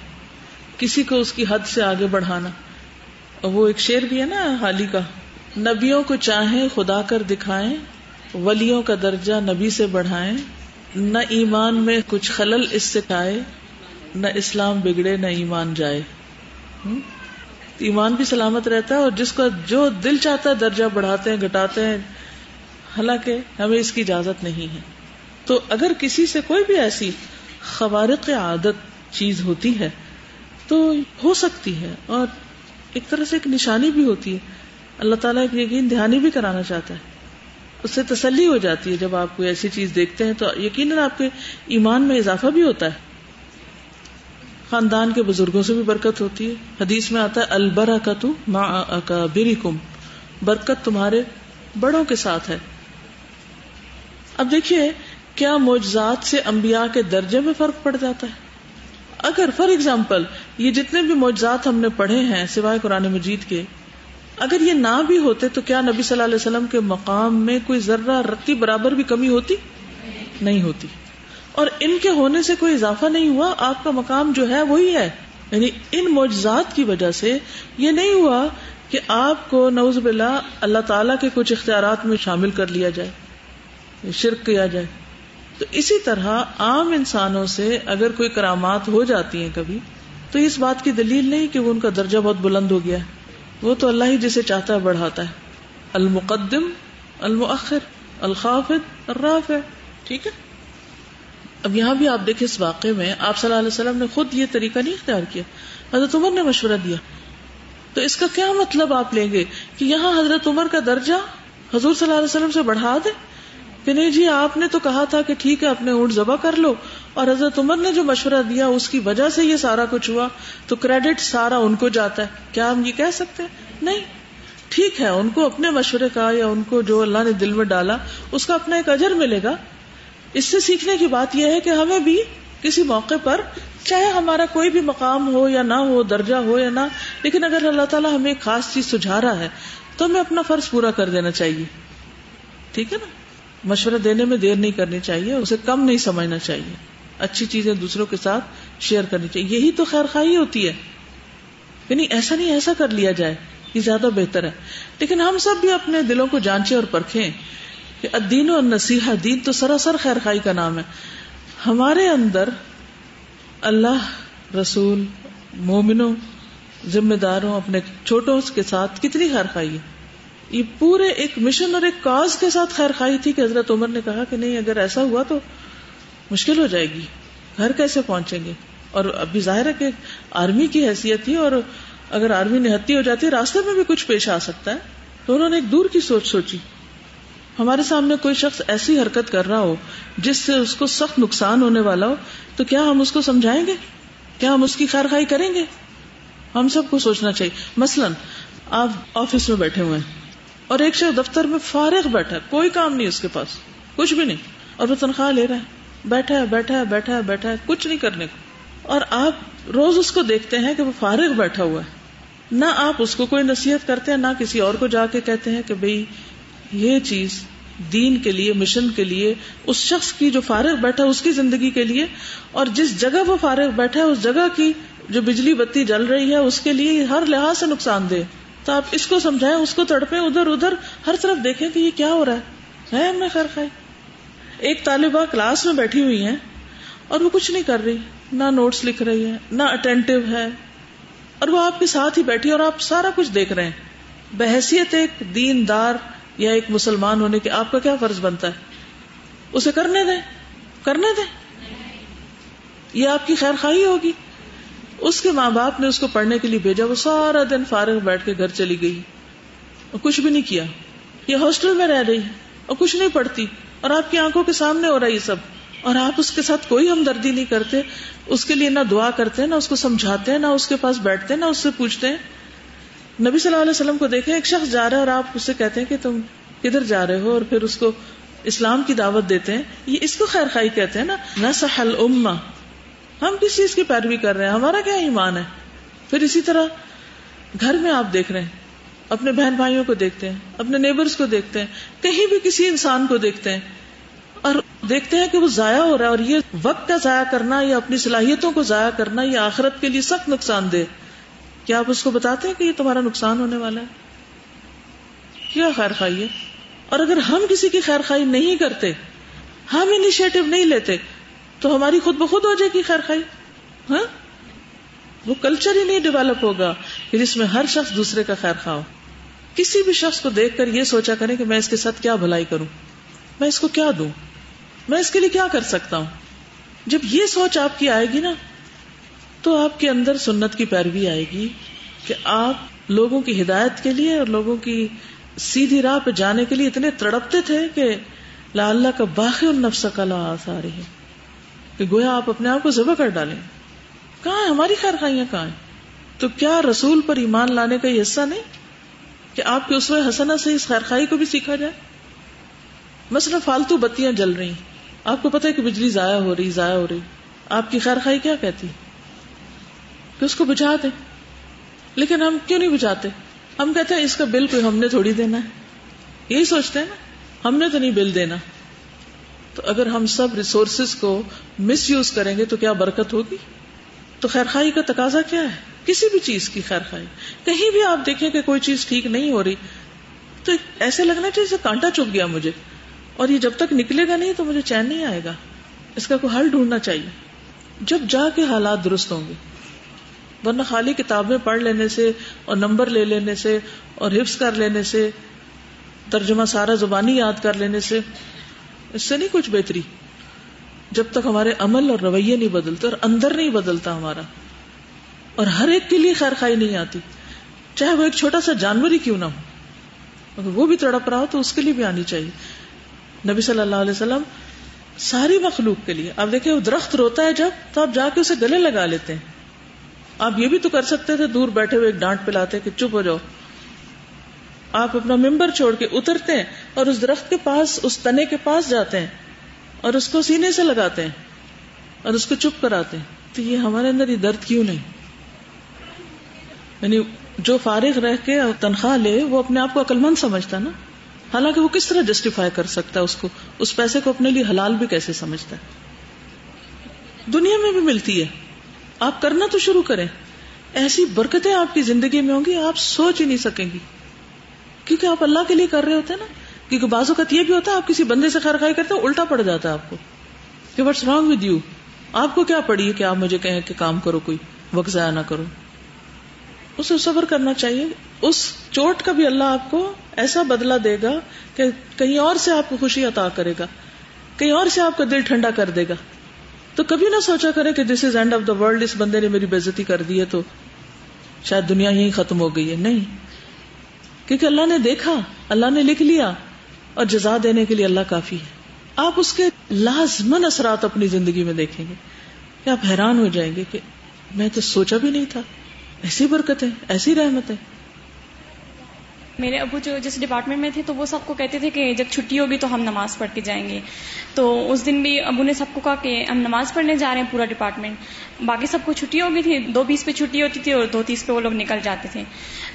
کسی کو اس کی حد سے آگے بڑھانا. اور وہ ایک شعر بھی ہے نا حالی کا، نبیوں کو چاہیں خدا کر دکھائیں، ولیوں کا درجہ نبی سے بڑھائیں، نہ ایمان میں کچھ خلل اس سے آئے، نہ اسلام بگڑے نہ ایمان جائے. ایمان بھی سلامت رہتا ہے، اور جس کا جو دل چاہتا ہے درجہ بڑھاتے ہیں گھٹاتے ہیں، حالانکہ ہمیں اس کی اجازت نہیں ہے. تو اگر کسی سے کوئی بھی ایسی خوارق عادت چیز ہوتی ہے تو ہو سکتی ہے، اور ایک طرح سے ایک نشانی بھی ہوتی ہے. اللہ تعالیٰ ایک یقین دہانی بھی کرانا چاہتا ہے. اس سے تسلی ہو جاتی ہے جب آپ کوئی ایسی چیز دیکھتے ہیں تو یقیناً آپ کے ایمان میں اضافہ بھی ہوتا ہے. خاندان کے بزرگوں سے بھی برکت ہوتی ہے. حدیث میں آتا ہے البرکۃ مع اکابرکم، برکت تمہارے بڑوں کے ساتھ ہے. اب دیکھیے کیا معجزات سے انبیاء کے درجے میں فرق پڑ جاتا ہے؟ اگر فار ایگزامپل یہ جتنے بھی معجزات ہم نے پڑھے ہیں سوائے قرآن مجید کے، اگر یہ نہ بھی ہوتے تو کیا نبی صلی اللہ علیہ وسلم کے مقام میں کوئی ذرہ رتی برابر بھی کمی ہوتی؟ نہیں ہوتی. اور ان کے ہونے سے کوئی اضافہ نہیں ہوا، آپ کا مقام جو ہے وہی ہے. یعنی ان معجزات کی وجہ سے یہ نہیں ہوا کہ آپ کو نعوذ باللہ اللہ تعالیٰ کے کچھ اختیارات میں شامل کر لیا جائے، شرک کیا جائے. تو اسی طرح عام انسانوں سے اگر کوئی کرامات ہو جاتی ہیں کبھی، تو اس بات کی دلیل نہیں کہ وہ ان کا درجہ بہت بلند ہو گیا ہے. وہ تو اللہ ہی جسے چاہتا ہے بڑھاتا ہے. المقدم، المؤخر، الخافض، الرافع. ٹھیک ہے. اب یہاں بھی آپ دیکھیں اس واقعے میں آپ صلی اللہ علیہ وسلم نے خود یہ طریقہ نہیں اختیار کیا، حضرت عمر نے مشورہ دیا. تو اس کا کیا مطلب آپ لیں گے کہ یہاں حضرت عمر کا درجہ حضور صلی اللہ علیہ وسلم سے بڑھا دیں کہ نہیں جی آپ نے تو کہا تھا کہ ٹھیک ہے اپنے اونٹ ذبح کر لو، اور حضرت عمر نے جو مشورہ دیا اس کی وجہ سے یہ سارا کچھ ہوا، تو کریڈٹ سارا ان کو جاتا ہے. کیا ہم یہ کہہ سکتے ہیں؟ نہیں. ٹھیک ہے ان کو اپنے مشورے کا یا ان کو جو اللہ نے دل میں ڈالا اس کا اپنا ایک اجر ملے گا. اس سے سیکھنے کی بات یہ ہے کہ ہمیں بھی کسی موقع پر چاہے ہمارا کوئی بھی مقام ہو یا نہ ہو، درجہ ہو یا نہ، لیکن اگر اللہ تعالیٰ ہمیں ایک خاص چیز سجھا رہا ہے تو ہمیں اپنا فرض پورا کر دینا چاہیے. ٹھیک ہے نا. مشورہ دینے میں دیر نہیں کرنی چاہیے، اسے کم نہیں سمجھنا چاہیے، اچھی چیزیں دوسروں کے ساتھ شیئر کرنی چاہیے. یہی تو خیر خواہی ہوتی ہے. یعنی ایسا نہیں ایسا کر لیا جائے، یہ زیادہ بہتر ہے. لیکن ہم سب بھی اپنے دلوں کو جانچیں اور پرکھیں کہ الدین والنصیحہ، دین تو سراسر خیر خواہی کا نام ہے. ہمارے اندر اللہ، رسول، مومنوں، ذمہ داروں، اپنے چھوٹوں کے ساتھ کتنی خیر خواہی ہے. یہ پورے ایک مشن اور ایک کاز کے ساتھ خیر خواہی تھی کہ حضرت عمر نے کہا کہ نہیں اگر ایسا ہوا تو مشکل ہو جائے گی، گھر کیسے پہنچیں گے. اور ابھی ظاہر ہے کہ آرمی کی حیثیت تھی، اور اگر آرمی نہتی ہو جاتی راستے میں بھی کچھ پیش آ سکتا ہے. تو انہوں نے ایک دور کی سوچ سوچی. ہمارے سامنے کوئی شخص ایسی حرکت کر رہا ہو جس سے اس کو سخت نقصان ہونے والا ہو تو کیا ہم اس کو سمجھائیں گے؟ کیا ہم اس کی خیر خواہی کریں گے؟ ہم سب کو سوچنا چاہیے. مثلاً آپ آفس میں بیٹھے ہوئے ہیں اور ایک شخص دفتر میں فارغ بیٹھا ہے, کوئی کام نہیں اس کے پاس, کچھ بھی نہیں, اور وہ تنخواہ لے رہا ہے, بیٹھا ہے بیٹھا ہے بیٹھا ہے بیٹھا ہے, کچھ نہیں کرنے کو. اور آپ روز اس کو دیکھتے ہیں کہ وہ فارغ بیٹھا ہوا ہے, نہ آپ اس کو کوئی نصیحت کرتے ہیں, نہ کسی اور کو جا کے کہتے ہیں کہ بھئی یہ چیز دین کے لیے, مشن کے لیے, اس شخص کی جو فارغ بیٹھا اس کی زندگی کے لیے, اور جس جگہ وہ فارغ بیٹھا ہے اس جگہ کی جو بجلی بتی جل رہی ہے اس کے لیے ہر لحاظ سے نقصان دہ. تو آپ اس کو سمجھائیں, اس کو تڑپیں, ادھر ادھر ہر طرف دیکھیں کہ یہ کیا ہو رہا ہے ہم نے خیر خواہ. ایک طالبہ کلاس میں بیٹھی ہوئی ہے اور وہ کچھ نہیں کر رہی, نہ نوٹس لکھ رہی ہے, نہ اٹینٹیو ہے, اور وہ آپ کے ساتھ ہی بیٹھی اور آپ سارا کچھ دیکھ رہے ہیں. بحیثیت ایک دیندار یا ایک مسلمان ہونے کے آپ کا کیا فرض بنتا ہے؟ اسے کرنے دیں. یہ آپ کی خیر خواہی ہوگی. اس کے ماں باپ نے اس کو پڑھنے کے لیے بھیجا, وہ سارا دن فارغ بیٹھ کے گھر چلی گئی اور کچھ بھی نہیں کیا. یہ ہاسٹل میں رہ رہی ہے اور کچھ نہیں پڑھتی, اور آپ کی آنکھوں کے سامنے ہو رہا ہے یہ سب, اور آپ اس کے ساتھ کوئی ہمدردی نہیں کرتے, اس کے لیے نہ دعا کرتے, نہ اس کو سمجھاتے, نہ اس کے پاس بیٹھتے, نہ اس سے پوچھتے ہیں. نبی صلی اللہ علیہ وسلم کو دیکھیں, ایک شخص جا رہا ہے اور آپ اس سے کہتے ہیں کہ تم کدھر جا رہے ہو, اور پھر اس کو اسلام کی دعوت دیتے ہیں. یہ اس کو خیر خواہی کہتے ہیں نا. نصح الامہ, ہم کس چیز کی پیروی کر رہے ہیں, ہمارا کیا ایمان ہے. پھر اسی طرح گھر میں آپ دیکھ رہے ہیں, اپنے بہن بھائیوں کو دیکھتے ہیں, اپنے نیبرز کو دیکھتے ہیں, کہیں بھی کسی انسان کو دیکھتے ہیں اور دیکھتے ہیں کہ وہ ضائع ہو رہا ہے, اور یہ وقت کا ضائع کرنا یا اپنی صلاحیتوں کو ضائع کرنا یہ آخرت کے لیے سخت نقصان دہ. کیا آپ اس کو بتاتے ہیں کہ یہ تمہارا نقصان ہونے والا ہے؟ کیا خیر خواہی ہے؟ اور اگر ہم کسی کی خیر خواہی نہیں کرتے, ہم انیشیٹو نہیں لیتے, تو ہماری خود بخود ہو جائے گی خیر خواہی. ہاں, وہ کلچر ہی نہیں ڈیولپ ہوگا کہ جس میں ہر شخص دوسرے کا خیر خواہ ہو. کسی بھی شخص کو دیکھ کر یہ سوچا کریں کہ میں اس کے ساتھ کیا بھلائی کروں, میں اس کو کیا دوں, میں اس کے لیے کیا کر سکتا ہوں. جب یہ سوچ آپ کی آئے گی نا, تو آپ کے اندر سنت کی پیروی آئے گی کہ آپ لوگوں کی ہدایت کے لیے اور لوگوں کی سیدھی راہ پہ جانے کے لیے اتنے تڑپتے تھے کہ لا اللہ کا باقی النفس کا لا آثارہ ہے, کہ گویا آپ اپنے آپ کو ذبح کر ڈالیں. کہاں ہے ہماری خیر خواہیاں, کہاں ہیں؟ تو کیا رسول پر ایمان لانے کا یہ حصہ نہیں کہ آپ کے اسوہ حسنہ سے اس خیر خواہی کو بھی سیکھا جائے؟ مثلا فالتو بتیاں جل رہی, آپ کو پتہ ہے کہ بجلی ضائع ہو رہی, آپ کی خیر خواہی کیا کہتی کہ اس کو بجھا دیں. لیکن ہم کیوں نہیں بجھاتے؟ ہم کہتے ہیں اس کا بل کوئی ہم نے تھوڑی دینا ہے, یہی سوچتے ہیں نا, ہم نے تو نہیں بل دینا. تو اگر ہم سب ریسورسز کو مس یوز کریں گے تو کیا برکت ہوگی؟ تو خیر خواہی کا تقاضا کیا ہے؟ کسی بھی چیز کی خیر خواہی. کہیں بھی آپ دیکھیں کہ کوئی چیز ٹھیک نہیں ہو رہی تو ایسے لگنا چاہیے جیسے کانٹا چبھ گیا مجھے, اور یہ جب تک نکلے گا نہیں تو مجھے چین نہیں آئے گا. اس کا کوئی حل ڈھونڈنا چاہیے جب جا کے حالات درست ہوں گے. ورنہ خالی کتابیں پڑھ لینے سے اور نمبر لے لینے سے اور حفظ کر لینے سے, ترجمہ سارا زبانی یاد کر لینے سے, اس سے نہیں کچھ بہتری. جب تک ہمارے عمل اور رویے نہیں بدلتے اور اندر نہیں بدلتا ہمارا, اور ہر ایک کے لیے خیر خواہی نہیں آتی, چاہے وہ ایک چھوٹا سا جانور ہی کیوں نہ ہو, اگر وہ بھی تڑپ رہا ہو تو اس کے لیے بھی آنی چاہیے. نبی صلی اللہ علیہ وسلم ساری مخلوق کے لیے, آپ دیکھیں وہ درخت روتا ہے جب, تو آپ جا کے اسے گلے لگا لیتے ہیں. آپ یہ بھی تو کر سکتے تھے, دور بیٹھے ہوئے ایک ڈانٹ پلاتے کہ چپ ہو جاؤ. آپ اپنا ممبر چھوڑ کے اترتے ہیں اور اس درخت کے پاس, اس تنے کے پاس جاتے ہیں اور اس کو سینے سے لگاتے ہیں اور اس کو چپ کراتے ہیں. تو یہ ہمارے اندر یہ درد کیوں نہیں؟ یعنی جو فارغ رہ کے تنخواہ لے وہ اپنے آپ کو عقل مند سمجھتا نا, حالانکہ وہ کس طرح جسٹیفائی کر سکتا ہے اس کو, اس پیسے کو اپنے لیے حلال بھی کیسے سمجھتا ہے. دنیا میں بھی ملتی ہے, آپ کرنا تو شروع کریں. ایسی برکتیں آپ کی زندگی میں ہوں گی آپ سوچ ہی نہیں سکیں گی, کیونکہ آپ اللہ کے لیے کر رہے ہوتے ہیں نا. کیونکہ بعض اوقات یہ بھی ہوتا ہے آپ کسی بندے سے خیر خواہی کرتے ہیں, الٹا پڑ جاتا ہے آپ کو کہ واٹس رانگ ود یو, آپ کو کیا پڑی ہے کہ آپ مجھے کہیں کہ کام کرو, کوئی وقت ضائع نہ کرو. اسے صبر کرنا چاہیے. اس چوٹ کا بھی اللہ آپ کو ایسا بدلہ دے گا کہ کہیں اور سے آپ کو خوشی عطا کرے گا, کہیں اور سے آپ کا دل ٹھنڈا کر دے گا. تو کبھی نہ سوچا کرے کہ this is end of the world, اس بندے نے میری بے عزتی کر دی ہے تو شاید دنیا یہیں ختم ہو گئی ہے. نہیں, کیونکہ اللہ نے دیکھا, اللہ نے لکھ لیا, اور جزا دینے کے لیے اللہ کافی ہے. آپ اس کے لازمن اثرات اپنی زندگی میں دیکھیں گے کہ آپ حیران ہو جائیں گے کہ میں تو سوچا بھی نہیں تھا, ایسی برکتیں, ایسی رحمتیں. میرے ابو جو جس ڈپارٹمنٹ میں تھے تو وہ سب کو کہتے تھے کہ جب چھٹی ہوگی تو ہم نماز پڑھ کے جائیں گے. تو اس دن بھی ابو نے سب کو کہا کہ ہم نماز پڑھنے جا رہے ہیں پورا ڈپارٹمنٹ. باقی سب کو چھٹی ہو گئی تھی, 2:20 پہ چھٹی ہوتی تھی اور 2:30 پہ وہ لوگ نکل جاتے تھے.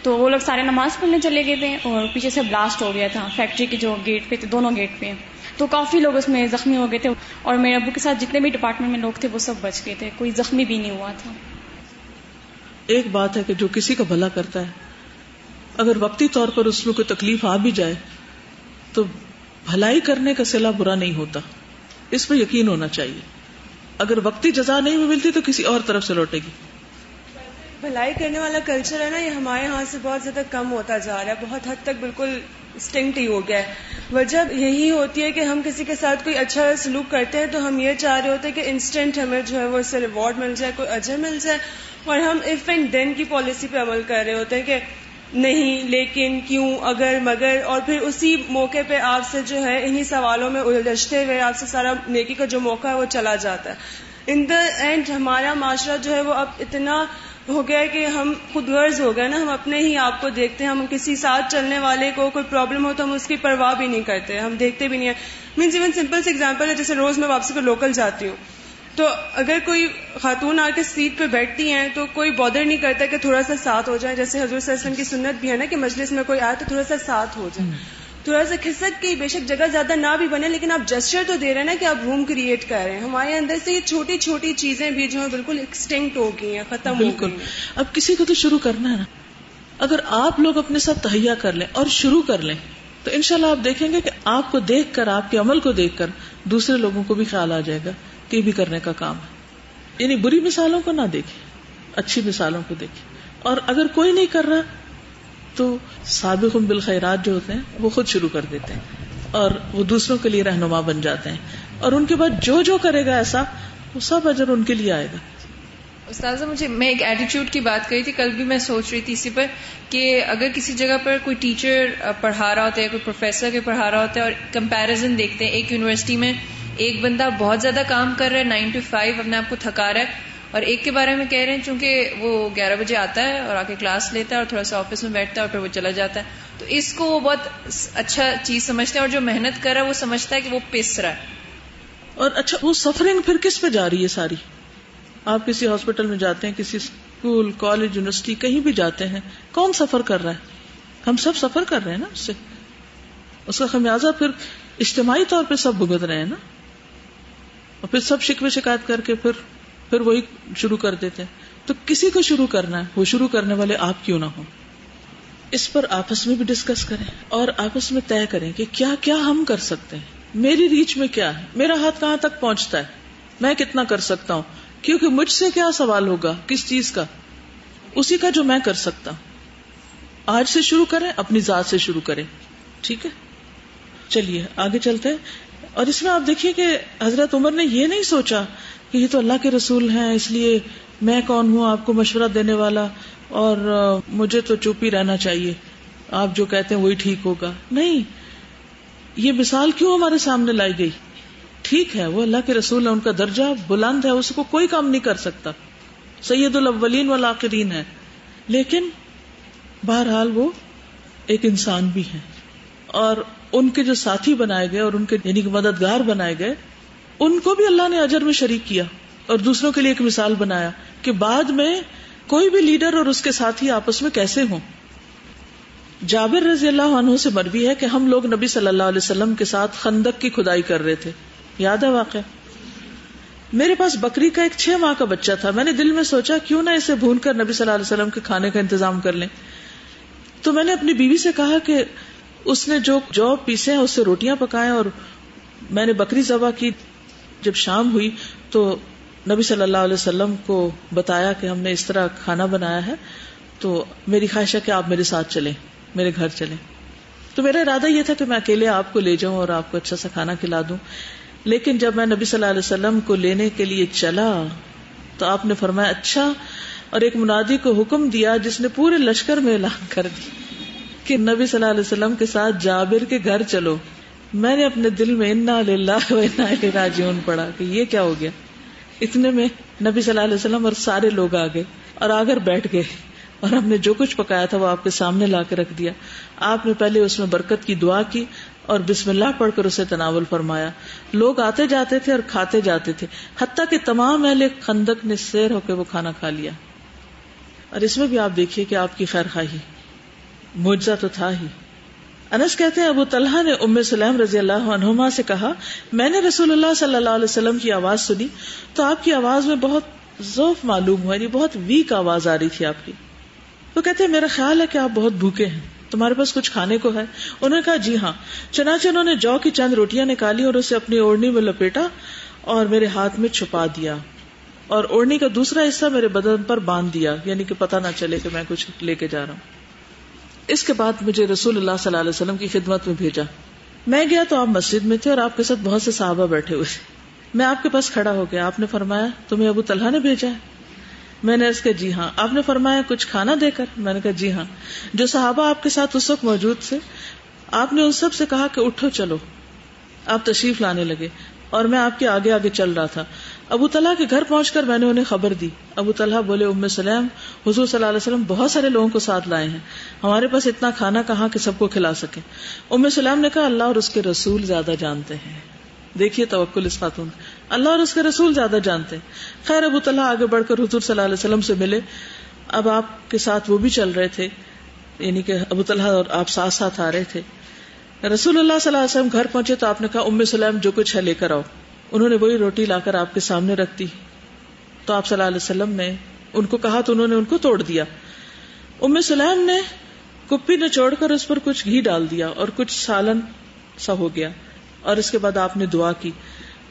تو وہ لوگ سارے نماز پڑھنے چلے گئے تھے اور پیچھے سے بلاسٹ ہو گیا تھا فیکٹری کے جو گیٹ پہ تھے, دونوں گیٹ پہ. تو کافی لوگ اس میں زخمی ہو گئے تھے اور میرے ابو کے ساتھ جتنے بھی ڈپارٹمنٹ میں لوگ تھے وہ سب بچ گئے تھے, کوئی زخمی بھی نہیں ہوا تھا. ایک بات ہے کہ جو کسی کا بھلا کرتا ہے, اگر وقتی طور پر اس میں کوئی تکلیف آ بھی جائے تو بھلائی کرنے کا صلہ برا نہیں ہوتا, اس پہ یقین ہونا چاہیے. اگر وقتی جزا نہیں بھی ملتی تو کسی اور طرف سے لوٹے گی. بھلائی کرنے والا کلچر ہے نا, یہ ہمارے یہاں سے بہت زیادہ کم ہوتا جا رہا ہے, بہت حد تک بالکل اسٹنکٹ ہی ہو گیا ہے. وجہ یہی ہوتی ہے کہ ہم کسی کے ساتھ کوئی اچھا سلوک کرتے ہیں تو ہم یہ چاہ رہے ہوتے ہیں کہ انسٹنٹ ہمیں جو ہے وہ اس سے ریوارڈ مل جائے, کوئی اجر مل جائے, اور ہم اف اینڈ دین کی پالیسی پہ عمل کر رہے ہوتے ہیں کہ نہیں, لیکن, کیوں, اگر, مگر, اور پھر اسی موقع پہ آپ سے جو ہے انہی سوالوں میں الجھتے ہوئے آپ سے سارا نیکی کا جو موقع ہے وہ چلا جاتا ہے. ان دا اینڈ ہمارا معاشرہ جو ہے وہ اب اتنا ہو گیا ہے کہ ہم خود غرض ہو گئے نا, ہم اپنے ہی آپ کو دیکھتے ہیں. ہم کسی ساتھ چلنے والے کو کوئی پرابلم ہو تو ہم اس کی پرواہ بھی نہیں کرتے, ہم دیکھتے بھی نہیں ہیں. مینس ایون سمپل سے ایگزامپل ہے, جیسے روز میں واپسی پہ لوکل جاتی ہوں تو اگر کوئی خاتون آ کے سیٹ پہ بیٹھتی ہیں تو کوئی بادر نہیں کرتا کہ تھوڑا سا ساتھ ہو جائے, جیسے حضور صلی اللہ علیہ وسلم کی سنت بھی ہے نا کہ مجلس میں کوئی آئے تو تھوڑا سا ساتھ ہو جائے, تھوڑا سا کھسک کے, بے شک جگہ زیادہ نہ بھی بنے لیکن آپ جسچر تو دے رہے ہیں نا کہ آپ روم کریٹ کر رہے ہیں. ہمارے اندر سے یہ چھوٹی چھوٹی چیزیں بھی جو ہیں بالکل ایکسٹنکٹ ہو گئی ہیں, ختم ہو گئی ہیں. اب کسی کو تو شروع کرنا ہے نا. اگر آپ لوگ اپنے ساتھ تہیا کر لیں اور شروع کر لیں تو انشاءاللہ آپ دیکھیں گے کہ آپ کو دیکھ کر, آپ کے عمل کو دیکھ کر دوسرے لوگوں کو بھی خیال آ جائے گا کہ یہ بھی کرنے کا کام ہے. یعنی بری مثالوں کو نہ دیکھیں, اچھی مثالوں کو دیکھیں. اور اگر کوئی نہیں کر رہا تو سابقون بالخیرات جو ہوتے ہیں وہ خود شروع کر دیتے ہیں اور وہ دوسروں کے لیے رہنما بن جاتے ہیں, اور ان کے بعد جو جو کرے گا ایسا وہ سب اجر ان کے لیے آئے گا. استاذہ میں ایک ایٹیٹیوڈ کی بات کری تھی کل بھی, میں سوچ رہی تھی اسی پر کہ اگر کسی جگہ پر کوئی ٹیچر پڑھا رہا ہوتا ہے, کوئی پروفیسر کے پڑھا رہا ہوتا ہے, اور کمپیریزن دیکھتے ہیں, ایک یونیورسٹی میں ایک بندہ بہت زیادہ کام کر رہا ہے 9 to 5 اپنے آپ کو تھکا رہا ہے, اور ایک کے بارے میں کہہ رہے ہیں چونکہ وہ 11 بجے آتا ہے اور آ کے کلاس لیتا ہے اور تھوڑا سا آفس میں بیٹھتا ہے اور پھر وہ چلا جاتا ہے. تو اس کو وہ بہت اچھا چیز سمجھتے ہیں, اور جو محنت کر رہا ہے وہ سمجھتا ہے کہ وہ پس رہا ہے. اور اچھا وہ سفرنگ پھر کس پہ جا رہی ہے ساری؟ آپ کسی ہاسپٹل میں جاتے ہیں, کسی اسکول, کالج, یونیورسٹی, کہیں بھی جاتے ہیں, کون سفر کر رہا ہے؟ ہم سب سفر کر رہے ہیں نا. اس سے اس کا خمیازہ پھر اجتماعی طور پہ سب بھگت رہے ہیں نا, اور پھر سب شکوے شکایت کر کے پھر وہی شروع کر دیتے ہیں. تو کسی کو شروع کرنا ہے, وہ شروع کرنے والے آپ کیوں نہ ہو. اس پر آپس میں بھی ڈسکس کریں اور آپس میں طے کریں کہ کیا کیا ہم کر سکتے ہیں, میری ریچ میں کیا ہے, میرا ہاتھ کہاں تک پہنچتا ہے, میں کتنا کر سکتا ہوں, کیونکہ مجھ سے کیا سوال ہوگا, کس چیز کا, اسی کا جو میں کر سکتا ہوں. آج سے شروع کریں, اپنی ذات سے شروع کریں. ٹھیک ہے, چلیے آگے چلتے ہیں. اور اس میں آپ دیکھیے کہ حضرت عمر نے یہ نہیں سوچا کہ یہ تو اللہ کے رسول ہیں, اس لیے میں کون ہوں آپ کو مشورہ دینے والا, اور مجھے تو چپ ہی رہنا چاہیے, آپ جو کہتے ہیں وہی ٹھیک ہوگا. نہیں, یہ مثال کیوں ہمارے سامنے لائی گئی؟ ٹھیک ہے وہ اللہ کے رسول ہے, ان کا درجہ بلند ہے, اس کو کوئی کام نہیں کر سکتا, سید الاولین والآخرین ہے, لیکن بہرحال وہ ایک انسان بھی ہے. اور ان کے جو ساتھی بنائے گئے اور ان کے یعنی کہ مددگار بنائے گئے, ان کو بھی اللہ نے اجر میں شریک کیا اور دوسروں کے لیے ایک مثال بنایا کہ بعد میں کوئی بھی لیڈر اور اس کے ساتھی آپس میں کیسے ہوں. جابر رضی اللہ عنہ سے مروی ہے کہ ہم لوگ نبی صلی اللہ علیہ وسلم کے ساتھ خندق کی کھدائی کر رہے تھے, یاد ہے واقعہ. میرے پاس بکری کا ایک 6 ماہ کا بچہ تھا, میں نے دل میں سوچا کیوں نہ اسے بھون کر نبی صلی اللہ علیہ وسلم کے کھانے کا انتظام کر لیں. تو میں نے اپنی بیوی سے کہا کہ اس نے جو پیسے ہیں اس سے روٹیاں پکائیں, اور میں نے بکری ذبح کی. جب شام ہوئی تو نبی صلی اللہ علیہ وسلم کو بتایا کہ ہم نے اس طرح کھانا بنایا ہے, تو میری خواہش ہے کہ آپ میرے ساتھ چلیں, میرے گھر چلیں. تو میرا ارادہ یہ تھا کہ میں اکیلے آپ کو لے جاؤں اور آپ کو اچھا سا کھانا کھلا دوں. لیکن جب میں نبی صلی اللہ علیہ وسلم کو لینے کے لیے چلا تو آپ نے فرمایا اچھا, اور ایک منادی کو حکم دیا جس نے پورے لشکر میں اعلان کر دی کہ نبی صلی اللہ علیہ وسلم کے ساتھ جابر کے گھر چلو. میں نے اپنے دل میں انا للہ و انا الیہ راجعون پڑھا کہ یہ کیا ہو گیا. اتنے میں نبی صلی اللہ علیہ وسلم اور سارے لوگ آ گئے اور آ کر بیٹھ گئے, اور ہم نے جو کچھ پکایا تھا وہ آپ کے سامنے لا کے رکھ دیا. آپ نے پہلے اس میں برکت کی دعا کی اور بسم اللہ پڑھ کر اسے تناول فرمایا. لوگ آتے جاتے تھے اور کھاتے جاتے تھے، حتیٰ کہ تمام اہل خندق نے سیر ہو کے وہ کھانا کھا لیا. اور اس میں بھی آپ دیکھیے کہ آپ کی خیر خواہی، معجزہ تو تھا ہی. انس کہتے ہیں ابو طلحہ نے ام سلیم رضی اللہ عنہما سے کہا میں نے رسول اللہ صلی اللہ علیہ وسلم کی آواز سنی تو آپ کی آواز میں بہت ضعف معلوم ہوا، یعنی بہت ویک آواز آ رہی تھی آپ کی. وہ کہتے ہیں میرا خیال ہے کہ آپ بہت بھوکے ہیں، تمہارے پاس کچھ کھانے کو ہے؟ انہوں نے کہا جی ہاں. چنانچہ انہوں نے جو کی چند روٹیاں نکالی اور اسے اپنی اوڑھنی میں لپیٹا اور میرے ہاتھ میں چھپا دیا اور اوڑھنی کا دوسرا حصہ میرے بدن پر باندھ دیا، یعنی کہ پتہ نہ چلے کہ میں کچھ لے کے جا رہا ہوں. اس کے بعد مجھے رسول اللہ صلی اللہ علیہ وسلم کی خدمت میں بھیجا. میں گیا تو آپ مسجد میں تھے اور آپ کے ساتھ بہت سے صحابہ بیٹھے ہوئے تھے. میں آپ کے پاس کھڑا ہو گیا. آپ نے فرمایا تمہیں ابو طلحہ نے بھیجا ہے؟ میں نے عرض کیا جی ہاں. آپ نے فرمایا کچھ کھانا دے کر؟ میں نے کہا جی ہاں. جو صحابہ آپ کے ساتھ اس وقت موجود تھے آپ نے ان سب سے کہا کہ اٹھو چلو. آپ تشریف لانے لگے اور میں آپ کے آگے آگے چل رہا تھا. ابو طلحہ کے گھر پہنچ کر میں نے انہیں خبر دی. ابو طلحہ بولے ام سلیم حضور صلی اللہ علیہ وسلم بہت سارے لوگوں کو ساتھ لائے ہیں، ہمارے پاس اتنا کھانا کہاں کہ سب کو کھلا سکے. ام سلیم نے کہا اللہ اور اس کے رسول زیادہ جانتے ہیں. دیکھیے توکل اس خاتون، اللہ اور اس کے رسول زیادہ جانتے ہیں. خیر ابو طلحہ آگے بڑھ کر حضور صلی اللہ علیہ وسلم سے ملے. اب آپ کے ساتھ وہ بھی چل رہے تھے، یعنی کہ ابو طلحہ اور آپ ساتھ ساتھ آ رہے تھے. رسول اللہ صلی اللہ علیہ وسلم گھر پہنچے تو آپ نے کہا ام سلیم جو کچھ ہے لے کر آؤ. انہوں نے وہی روٹی لا کر آپ کے سامنے رکھ دی تو آپ صلی اللہ علیہ وسلم نے ان کو کہا تو انہوں نے ان کو توڑ دیا. ام سلیم نے کپی نچوڑ کر اس پر کچھ گھی ڈال دیا اور کچھ سالن سا ہو گیا اور اس کے بعد آپ نے دعا کی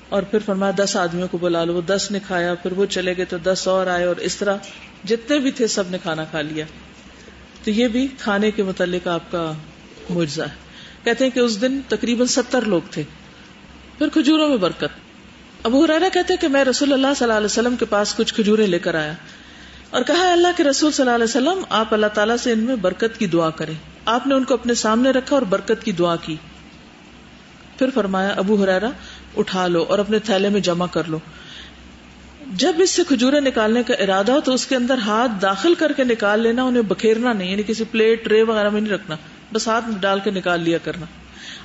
اور پھر فرمایا 10 آدمیوں کو بلا لو. وہ 10 نے کھایا، پھر وہ چلے گئے تو 10 اور آئے اور اس طرح جتنے بھی تھے سب نے کھانا کھا لیا. تو یہ بھی کھانے کے متعلق آپ کا معجزہ ہے. کہتے ہیں کہ اس دن تقریباً 70 لوگ تھے. پھر کھجوروں میں برکت. ابو ہریرہ کہتے ہیں کہ میں رسول اللہ صلی اللہ علیہ وسلم کے پاس کچھ کھجوریں لے کر آیا اور کہا اللہ کے رسول صلی اللہ علیہ وسلم آپ اللہ تعالیٰ سے ان میں برکت کی دعا کریں. آپ نے ان کو اپنے سامنے رکھا اور برکت کی دعا کی. پھر فرمایا ابو ہریرہ اٹھا لو اور اپنے تھیلے میں جمع کر لو. جب اس سے کھجوریں نکالنے کا ارادہ ہو تو اس کے اندر ہاتھ داخل کر کے نکال لینا، انہیں بکھیرنا نہیں، یعنی کسی پلیٹ ٹرے وغیرہ میں نہیں رکھنا، بس ہاتھ میں ڈال کے نکال لیا کرنا.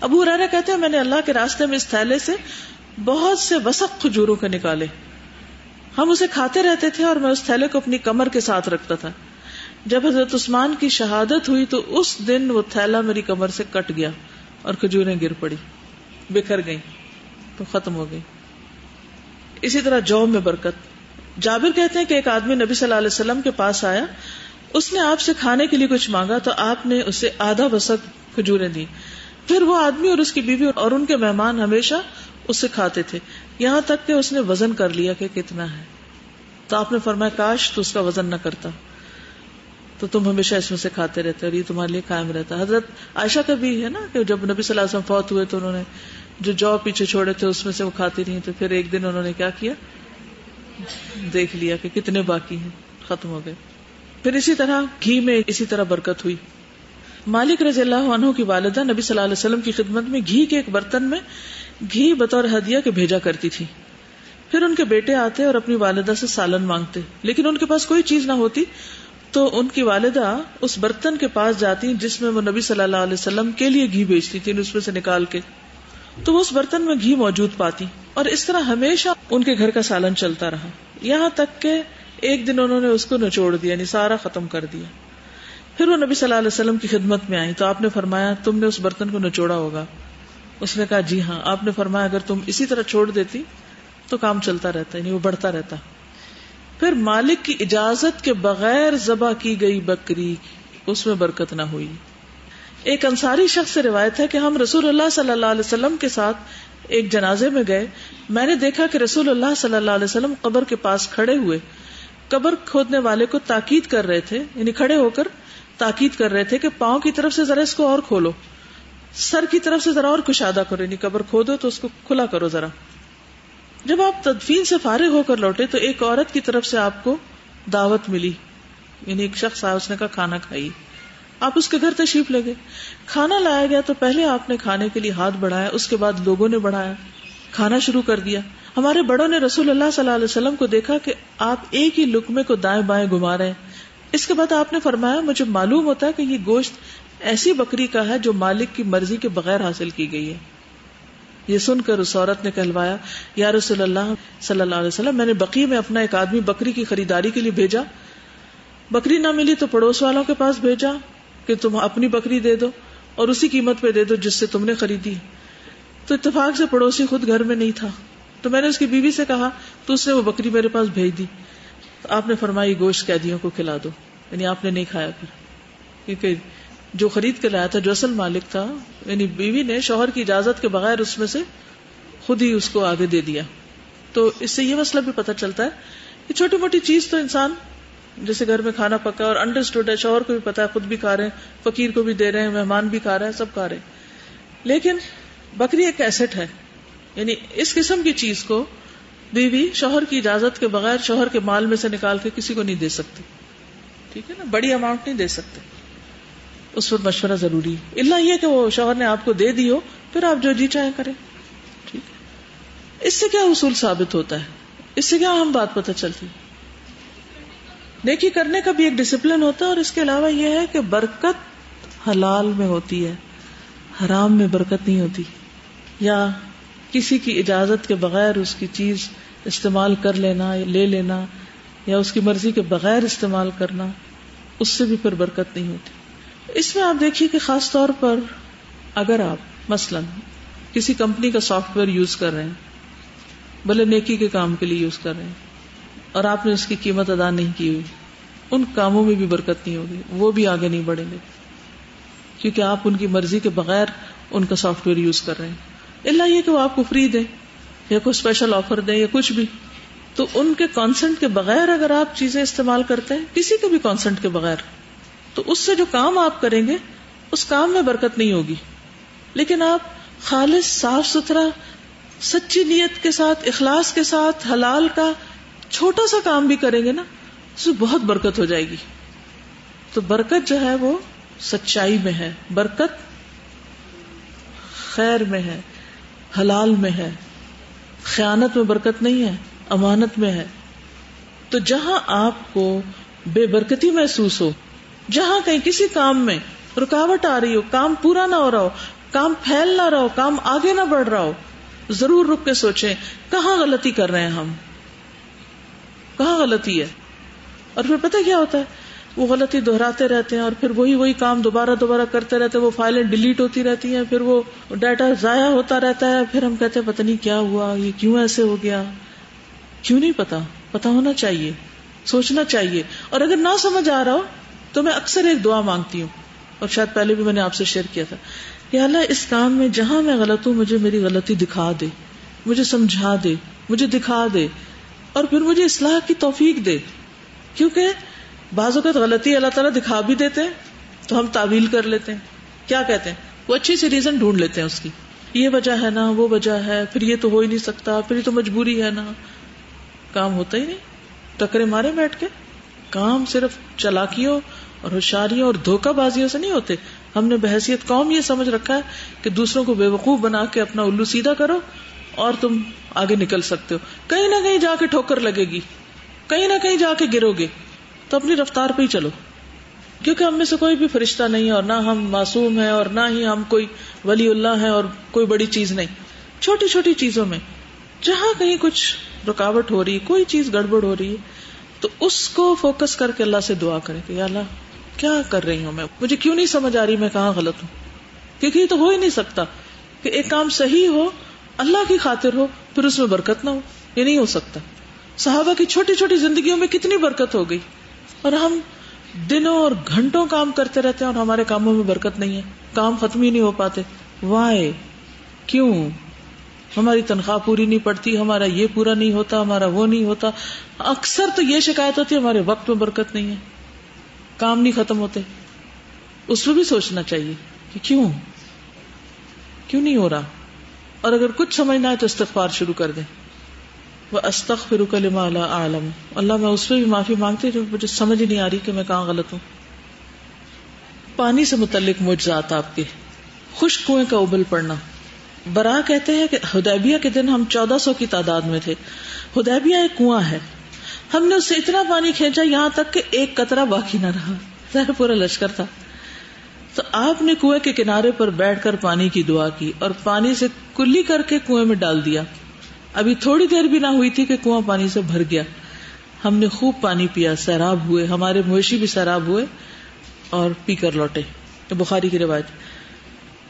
ابو ہریرہ کہتے ہیں میں نے اللہ کے راستے میں اس تھیلے سے بہت سے وسق کھجوروں کے نکالے. ہم اسے کھاتے رہتے تھے اور میں اس تھیلے کو اپنی کمر کے ساتھ رکھتا تھا. جب حضرت عثمان کی شہادت ہوئی تو اس دن وہ تھیلا میری کمر سے کٹ گیا اور کھجوریں گر پڑی، بکھر گئیں تو ختم ہو گئی. اسی طرح جو میں برکت. جابر کہتے ہیں کہ ایک آدمی نبی صلی اللہ علیہ وسلم کے پاس آیا، اس نے آپ سے کھانے کے لیے کچھ مانگا تو آپ نے اسے آدھا وسق کھجوریں دی. پھر وہ آدمی اور اس کی بیوی اور ان کے مہمان ہمیشہ اس سے کھاتے تھے، یہاں تک کہ اس نے وزن کر لیا کہ کتنا ہے. تو آپ نے فرمایا کاش تو اس کا وزن نہ کرتا تو تم ہمیشہ اس میں سے کھاتے رہتے اور یہ تمہارے لیے قائم رہتا. حضرت عائشہ کا بھی ہے نا کہ جب نبی صلی اللہ علیہ وسلم فوت ہوئے تو انہوں نے جو پیچھے چھوڑے تھے اس میں سے وہ کھاتی رہی، تو پھر ایک دن انہوں نے کیا کیا، دیکھ لیا کہ کتنے باقی ہیں، ختم ہو گئے. پھر اسی طرح گھی میں اسی طرح برکت ہوئی. مالک رضی اللہ عنہ کی والدہ نبی صلی اللہ علیہ وسلم کی خدمت میں گھی کے ایک برتن میں گھی بطور ہدیہ کے بھیجا کرتی تھی. پھر ان کے بیٹے آتے اور اپنی والدہ سے سالن مانگتے، لیکن ان کے پاس کوئی چیز نہ ہوتی تو ان کی والدہ اس برتن کے پاس جاتی جس میں وہ نبی صلی اللہ علیہ وسلم کے لیے گھی بیچتی تھی، اس میں سے نکال کے تو وہ اس برتن میں گھی موجود پاتی. اور اس طرح ہمیشہ ان کے گھر کا سالن چلتا رہا، یہاں تک کہ ایک دن انہوں نے اس کو نچوڑ دیا، یعنی سارا ختم کر دیا. پھر وہ نبی صلی اللہ علیہ وسلم کی خدمت میں آئی تو آپ نے فرمایا تم نے اس برتن کو نچوڑا ہوگا. اس نے کہا جی ہاں. آپ نے فرمایا اگر تم اسی طرح چھوڑ دیتی تو کام چلتا رہتا، یعنی وہ بڑھتا رہتا. پھر مالک کی اجازت کے بغیر ذبح کی گئی بکری اس میں برکت نہ ہوئی. ایک انصاری شخص سے روایت ہے کہ ہم رسول اللہ صلی اللہ علیہ وسلم کے ساتھ ایک جنازے میں گئے. میں نے دیکھا کہ رسول اللہ صلی اللہ علیہ وسلم قبر کے پاس کھڑے ہوئے قبر کھودنے والے کو تاکید کر رہے تھے، یعنی کھڑے ہو کر تاکید کر رہے تھے کہ پاؤں کی طرف سے ذرا اس کو اور کھولو، سر کی طرف سے ذرا اور کشادہ کرو، یعنی قبر کھودو تو اس کو کھلا کرو ذرا. جب آپ تدفین سے فارغ ہو کر لوٹے تو ایک عورت کی طرف سے آپ کو دعوت ملی، یعنی ایک شخص آیا، اس نے کہا کھانا کھائیے. آپ اس کے گھر تشریف لے گئے. کھانا لایا گیا تو پہلے آپ نے کھانے کے لیے ہاتھ بڑھایا، اس کے بعد لوگوں نے بڑھایا، کھانا شروع کر دیا. ہمارے بڑوں نے رسول اللہ صلی اللہ علیہ وسلم کو دیکھا کہ آپ ایک ہی لقمے کو دائیں بائیں گھما رہے ہیں اس کے بعد آپ نے فرمایا مجھے معلوم ہوتا ہے کہ یہ گوشت ایسی بکری کا ہے جو مالک کی مرضی کے بغیر حاصل کی گئی ہے. یہ سن کر اس عورت نے کہلوایا یا رسول اللہ صلی اللہ علیہ وسلم میں نے بقیع میں اپنا ایک آدمی بکری کی خریداری کے لیے بھیجا, بکری نہ ملی تو پڑوس والوں کے پاس بھیجا کہ تم اپنی بکری دے دو اور اسی قیمت پہ دے دو جس سے تم نے خریدی. تو اتفاق سے پڑوسی خود گھر میں نہیں تھا, تو میں نے اس کی بیوی سے کہا تو اس نے وہ بکری میرے پاس بھیج دی. تو آپ نے فرمایا گوشت قیدیوں کو کھلا دو, یعنی آپ نے نہیں کھایا پھر, کیونکہ جو خرید کے لایا تھا جو اصل مالک تھا, یعنی بیوی نے شوہر کی اجازت کے بغیر اس میں سے خود ہی اس کو آگے دے دیا. تو اس سے یہ مسئلہ بھی پتہ چلتا ہے کہ چھوٹی موٹی چیز تو انسان جیسے گھر میں کھانا پکا اور انڈرسٹوڈ ہے, شوہر کو بھی پتا ہے, خود بھی کھا رہے ہیں, فقیر کو بھی دے رہے ہیں, مہمان بھی کھا رہے ہیں, سب کھا رہے ہیں. لیکن بکری ایک ایسٹ ہے, یعنی اس قسم کی چیز کو بیوی شوہر کی اجازت کے بغیر شوہر کے مال میں سے نکال کے کسی کو نہیں دے سکتی. ٹھیک ہے نا, بڑی اماؤنٹ نہیں دے سکتے, اس پر مشورہ ضروری ہے. اللہ یہ کہ وہ شوہر نے آپ کو دے دی ہو, پھر آپ جو جی چاہیں کریں. ٹھیک ہے, اس سے کیا اصول ثابت ہوتا ہے, اس سے کیا اہم بات پتہ چلتی ہے؟ نیکی کرنے کا بھی ایک ڈسپلن ہوتا ہے, اور اس کے علاوہ یہ ہے کہ برکت حلال میں ہوتی ہے, حرام میں برکت نہیں ہوتی. یا کسی کی اجازت کے بغیر اس کی چیز استعمال کر لینا, لے لینا, یا اس کی مرضی کے بغیر استعمال کرنا, اس سے بھی پھر برکت نہیں ہوتی. اس میں آپ دیکھیے کہ خاص طور پر اگر آپ مثلا کسی کمپنی کا سافٹ ویئر یوز کر رہے ہیں, بھلے نیکی کے کام کے لیے یوز کر رہے ہیں, اور آپ نے اس کی قیمت ادا نہیں کی ہوئی, ان کاموں میں بھی برکت نہیں ہوگی, وہ بھی آگے نہیں بڑھیں گے, کیونکہ آپ ان کی مرضی کے بغیر ان کا سافٹ ویئر یوز کر رہے ہیں. اللہ یہ کہ وہ آپ کو فری دیں یا کوئی اسپیشل آفر دیں یا کچھ بھی, تو ان کے کانسنٹ کے بغیر اگر آپ چیزیں استعمال کرتے ہیں, کسی کے بھی کانسنٹ کے بغیر, تو اس سے جو کام آپ کریں گے اس کام میں برکت نہیں ہوگی. لیکن آپ خالص صاف ستھرا سچی نیت کے ساتھ, اخلاص کے ساتھ, حلال کا چھوٹا سا کام بھی کریں گے نا, اس میں بہت برکت ہو جائے گی. تو برکت جو ہے وہ سچائی میں ہے, برکت خیر میں ہے, حلال میں ہے, خیانت میں برکت نہیں ہے, امانت میں ہے. تو جہاں آپ کو بے برکتی محسوس ہو, جہاں کہیں کسی کام میں رکاوٹ آ رہی ہو, کام پورا نہ ہو رہا ہو, کام پھیل نہ رہا ہو, کام آگے نہ بڑھ رہا ہو, ضرور رک کے سوچیں کہاں غلطی کر رہے ہیں ہم, کہاں غلطی ہے. اور پھر پتہ کیا ہوتا ہے, وہ غلطی دہراتے رہتے ہیں, اور پھر وہی کام دوبارہ کرتے رہتے ہیں, وہ فائلیں ڈیلیٹ ہوتی رہتی ہیں, پھر وہ ڈیٹا ضائع ہوتا رہتا ہے, پھر ہم کہتے ہیں پتہ نہیں کیا ہوا, یہ کیوں ایسے ہو گیا. کیوں نہیں پتا ہونا چاہیے, سوچنا چاہیے. اور اگر نہ سمجھ آ رہا ہو تو میں اکثر ایک دعا مانگتی ہوں, اور شاید پہلے بھی میں نے آپ سے شیئر کیا تھا, یا اللہ اس کام میں جہاں میں غلط ہوں مجھے میری غلطی دکھا دے, مجھے سمجھا دے, مجھے دکھا دے, اور پھر مجھے اصلاح کی توفیق دے. کیونکہ بعض اوقات غلطی اللہ تعالیٰ دکھا بھی دیتے ہیں تو ہم تعویل کر لیتے ہیں, کیا کہتے ہیں, وہ اچھی سی ریزن ڈھونڈ لیتے ہیں اس کی, یہ وجہ ہے نا, وہ وجہ ہے, پھر یہ تو ہو ہی نہیں سکتا, پھر یہ تو مجبوری ہے نا. کام ہوتا ہی نہیں, ٹکرے مارے بیٹھ کے. کام صرف چالاکیوں اور ہوشیاریوں اور دھوکہ بازیوں سے نہیں ہوتے. ہم نے بحیثیت قوم یہ سمجھ رکھا ہے کہ دوسروں کو بے وقوف بنا کے اپنا الو سیدھا کرو اور تم آگے نکل سکتے ہو. کہیں نہ کہیں جا کے ٹھوکر لگے گی, کہیں نہ کہیں جا کے گرو گے, تو اپنی رفتار پہ ہی چلو. کیونکہ ہم میں سے کوئی بھی فرشتہ نہیں, اور نہ ہم معصوم ہیں, اور نہ ہی ہم کوئی ولی اللہ ہیں, اور کوئی بڑی چیز نہیں. چھوٹی چھوٹی چیزوں میں جہاں کہیں کچھ رکاوٹ ہو رہی, کوئی چیز گڑبڑ ہو رہی ہے, تو اس کو فوکس کر کے اللہ سے دعا کریں کہ یا اللہ کیا کر رہی ہوں میں, مجھے کیوں نہیں سمجھ آ رہی میں کہاں غلط ہوں. کیونکہ یہ تو ہو ہی نہیں سکتا کہ ایک کام صحیح ہو, اللہ کی خاطر ہو, پھر اس میں برکت نہ ہو. یہ نہیں ہو سکتا. صحابہ کی چھوٹی چھوٹی زندگیوں میں کتنی برکت ہو گئی, اور ہم دنوں اور گھنٹوں کام کرتے رہتے ہیں اور ہمارے کاموں میں برکت نہیں ہے, کام ختم ہی نہیں ہو پاتے. وائے, کیوں؟ ہماری تنخواہ پوری نہیں پڑتی, ہمارا یہ پورا نہیں ہوتا, ہمارا وہ نہیں ہوتا. اکثر تو یہ شکایت ہوتی ہے ہمارے وقت میں برکت نہیں ہے, کام نہیں ختم ہوتے. اس پہ بھی سوچنا چاہیے کہ کیوں نہیں ہو رہا, اور اگر کچھ سمجھنا ہے تو استغفار شروع کر دیں. وَأَسْتَغْفِرُكَ لِمَا لَا أَعْلَمُ, اللہ میں اس پہ بھی معافی مانگتی ہوں جو مجھے سمجھ نہیں آ رہی کہ میں کہاں غلط ہوں. پانی سے متعلق معجزات آپ کے, خشک کنویں کا ابل پڑنا. برا کہتے ہیں کہ حدیبیہ کے دن ہم 1400 کی تعداد میں تھے. حدیبیہ ایک کنواں ہے, ہم نے اس سے اتنا پانی کھینچا یہاں تک کہ ایک قطرہ باقی نہ رہا، ظاہر پورا لشکر تھا. تو آپ نے کنویں کے کنارے پر بیٹھ کر پانی کی دعا کی اور پانی سے کلی کر کے کنویں میں ڈال دیا. ابھی تھوڑی دیر بھی نہ ہوئی تھی کہ کنواں پانی سے بھر گیا. ہم نے خوب پانی پیا، سیراب ہوئے، ہمارے مویشی بھی سیراب ہوئے اور پی کر لوٹے. بخاری کی روایت.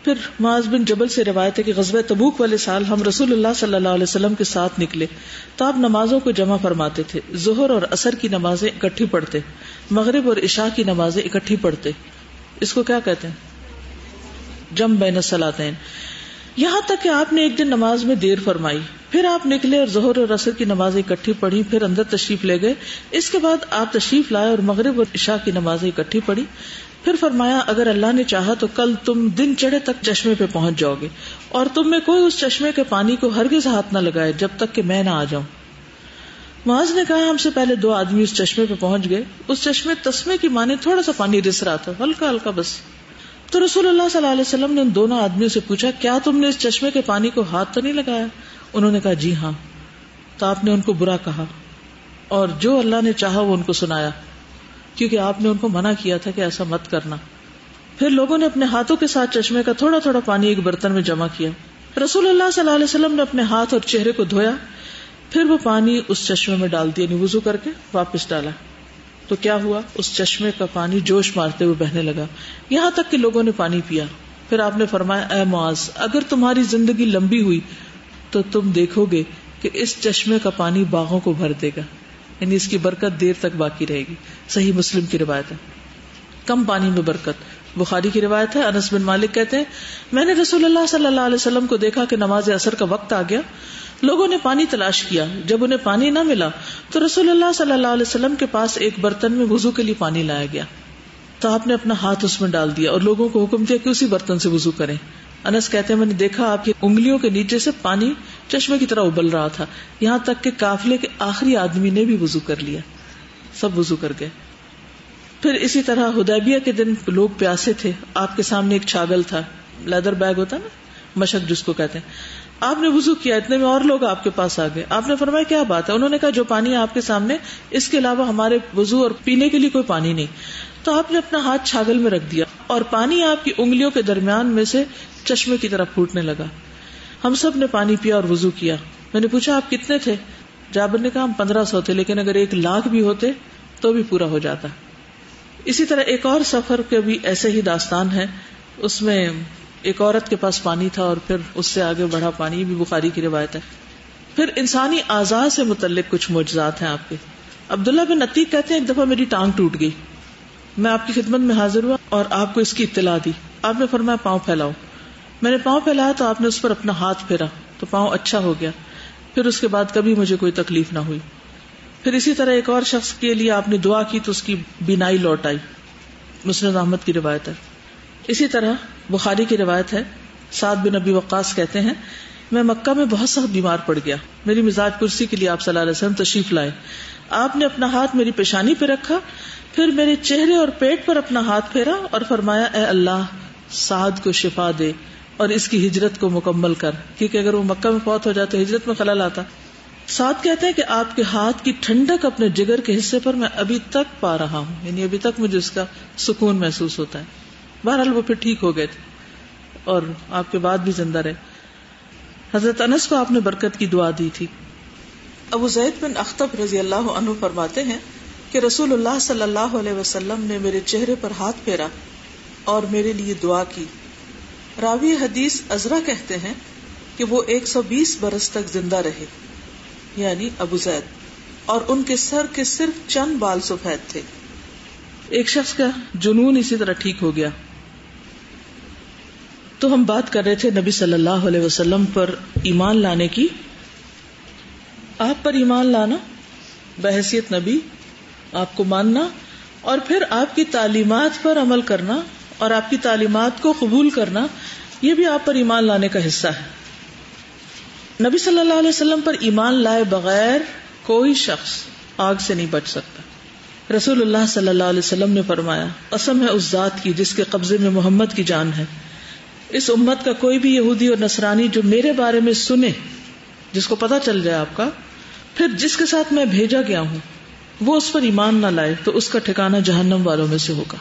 پھر معاذ بن جبل سے روایت ہے کہ غزوہ تبوک والے سال ہم رسول اللہ صلی اللہ علیہ وسلم کے ساتھ نکلے تو آپ نمازوں کو جمع فرماتے تھے. ظہر اور عصر کی نمازیں اکٹھی پڑھتے، مغرب اور عشاء کی نمازیں اکٹھی پڑھتے. اس کو کیا کہتے ہیں؟ جمع بین الصلاتین. یہاں تک کہ آپ نے ایک دن نماز میں دیر فرمائی، پھر آپ نکلے اور ظہر اور عصر کی نمازیں اکٹھی پڑھی، پھر اندر تشریف لے گئے. اس کے بعد آپ تشریف لائے اور مغرب اور عشاء کی نمازیں اکٹھی پڑھی. پھر فرمایا اگر اللہ نے چاہا تو کل تم دن چڑھے تک چشمے پہ پہنچ جاؤ گے اور تم میں کوئی اس چشمے کے پانی کو ہرگز ہاتھ نہ لگائے جب تک کہ میں نہ آ جاؤں. معاذ نے کہا ہم سے پہلے 2 آدمی اس چشمے پہ پہنچ گئے. اس چشمے تسمے کی مانے تھوڑا سا پانی رس رہا تھا، ہلکا ہلکا بس. تو رسول اللہ صلی اللہ علیہ وسلم نے ان دونوں آدمیوں سے پوچھا کیا تم نے اس چشمے کے پانی کو ہاتھ تو نہیں لگایا؟ انہوں نے کہا جی ہاں. تو آپ نے ان کو برا کہا اور جو اللہ نے چاہا وہ ان کو سنایا، کیونکہ آپ نے ان کو منع کیا تھا کہ ایسا مت کرنا. پھر لوگوں نے اپنے ہاتھوں کے ساتھ چشمے کا تھوڑا تھوڑا پانی ایک برتن میں جمع کیا. رسول اللہ صلی اللہ علیہ وسلم نے اپنے ہاتھ اور چہرے کو دھویا، پھر وہ پانی اس چشمے میں ڈال دیا، یعنی وضو کر کے واپس ڈالا. تو کیا ہوا؟ اس چشمے کا پانی جوش مارتے ہوئے بہنے لگا یہاں تک کہ لوگوں نے پانی پیا. پھر آپ نے فرمایا اے معاذ اگر تمہاری زندگی لمبی ہوئی تو تم دیکھو گے کہ اس چشمے کا پانی باغوں کو بھر دے گا، یعنی اس کی برکت دیر تک باقی رہے گی. صحیح مسلم کی روایت ہے. کم پانی میں برکت. بخاری کی روایت ہے، انس بن مالک کہتے ہیں میں نے رسول اللہ صلی اللہ علیہ وسلم کو دیکھا کہ نماز عصر کا وقت آ گیا. لوگوں نے پانی تلاش کیا، جب انہیں پانی نہ ملا تو رسول اللہ صلی اللہ علیہ وسلم کے پاس ایک برتن میں وضو کے لیے پانی لایا گیا. تو آپ نے اپنا ہاتھ اس میں ڈال دیا اور لوگوں کو حکم دیا کہ اسی برتن سے وضو کریں. انس کہتے ہیں میں نے دیکھا آپ کی انگلیوں کے نیچے سے پانی چشمے کی طرح ابل رہا تھا، یہاں تک کہ قافلے کے آخری آدمی نے بھی وضو کر لیا، سب وضو کر گئے. پھر اسی طرح حدیبیہ کے دن لوگ پیاسے تھے، آپ کے سامنے ایک چھاگل تھا، لیدر بیگ ہوتا نا، مشک جس کو کہتے ہیں. آپ نے وضو کیا، اتنے میں اور لوگ آپ کے پاس آ گئے. آپ نے فرمایا کیا بات ہے؟ انہوں نے کہا جو پانی آپ کے سامنے، اس کے علاوہ ہمارے وضو اور پینے کے لیے کوئی پانی نہیں. تو آپ نے اپنا ہاتھ چھاگل میں رکھ دیا اور پانی آپ کی انگلیوں کے درمیان میں سے چشمے کی طرح پھوٹنے لگا. ہم سب نے پانی پیا اور وضو کیا. میں نے پوچھا آپ کتنے تھے؟ جابر نے کہا ہم 1500 تھے، لیکن اگر 1,00,000 بھی ہوتے تو بھی پورا ہو جاتا. اسی طرح ایک اور سفر کے بھی ایسے ہی داستان ہے. اس میں ایک عورت کے پاس پانی تھا اور پھر اس سے آگے بڑھا پانی، یہ بھی بخاری کی روایت ہے. پھر انسانی اعضاء سے متعلق کچھ معجزات ہیں آپ کے. عبداللہ بن عتیق کہتے ہیں ایک دفعہ میری ٹانگ ٹوٹ گئی، میں آپ کی خدمت میں حاضر ہوا اور آپ کو اس کی اطلاع دی. آپ نے فرمایا پاؤں پھیلاؤ. میں نے پاؤں پھیلایا تو آپ نے اس پر اپنا ہاتھ پھیرا تو پاؤں اچھا ہو گیا. پھر اس کے بعد کبھی مجھے کوئی تکلیف نہ ہوئی. پھر اسی طرح ایک اور شخص کے لیے آپ نے دعا کی تو اس کی بینائی لوٹ آئی، مسند احمد کی روایت ہے. اسی طرح بخاری کی روایت ہے، سعد بن ابی وقاص کہتے ہیں میں مکہ میں بہت سخت بیمار پڑ گیا. میری مزاج پرسی کے لیے آپ صلی اللہ علیہ وسلم تشریف لائے. آپ نے اپنا ہاتھ میری پیشانی پہ رکھا، پھر میرے چہرے اور پیٹ پر اپنا ہاتھ پھیرا اور فرمایا اے اللہ سعد کو شفا دے اور اس کی ہجرت کو مکمل کر، کیونکہ اگر وہ مکہ میں فوت ہو جاتا تو ہجرت میں خلل آتا. سعد کہتے ہیں کہ آپ کے ہاتھ کی ٹھنڈک اپنے جگر کے حصے پر میں ابھی تک پا رہا ہوں، یعنی ابھی تک مجھے اس کا سکون محسوس ہوتا ہے. بہرحال وہ پھر ٹھیک ہو گئے تھے اور آپ کے بعد بھی زندہ رہے. حضرت انس کو آپ نے برکت کی دعا دی تھی. ابو زید بن اخطب رضی اللہ عنہ فرماتے ہیں کہ رسول اللہ صلی اللہ علیہ وسلم نے میرے چہرے پر ہاتھ پھیرا اور میرے لیے دعا کی. راوی حدیث عزرا کہتے ہیں کہ وہ 120 برس تک زندہ رہے، یعنی ابو زید، اور ان کے سر کے صرف چند بال سفید تھے. ایک شخص کا جنون اسی طرح ٹھیک ہو گیا. تو ہم بات کر رہے تھے نبی صلی اللہ علیہ وسلم پر ایمان لانے کی. آپ پر ایمان لانا بحیثیت نبی، آپ کو ماننا اور پھر آپ کی تعلیمات پر عمل کرنا اور آپ کی تعلیمات کو قبول کرنا، یہ بھی آپ پر ایمان لانے کا حصہ ہے. نبی صلی اللہ علیہ وسلم پر ایمان لائے بغیر کوئی شخص آگ سے نہیں بچ سکتا. رسول اللہ صلی اللہ علیہ وسلم نے فرمایا قسم ہے اس ذات کی جس کے قبضے میں محمد کی جان ہے، اس امت کا کوئی بھی یہودی اور نصرانی جو میرے بارے میں سنے، جس کو پتا چل جائے آپ کا، پھر جس کے ساتھ میں بھیجا گیا ہوں وہ اس پر ایمان نہ لائے تو اس کا ٹھکانہ جہنم والوں میں سے ہوگا.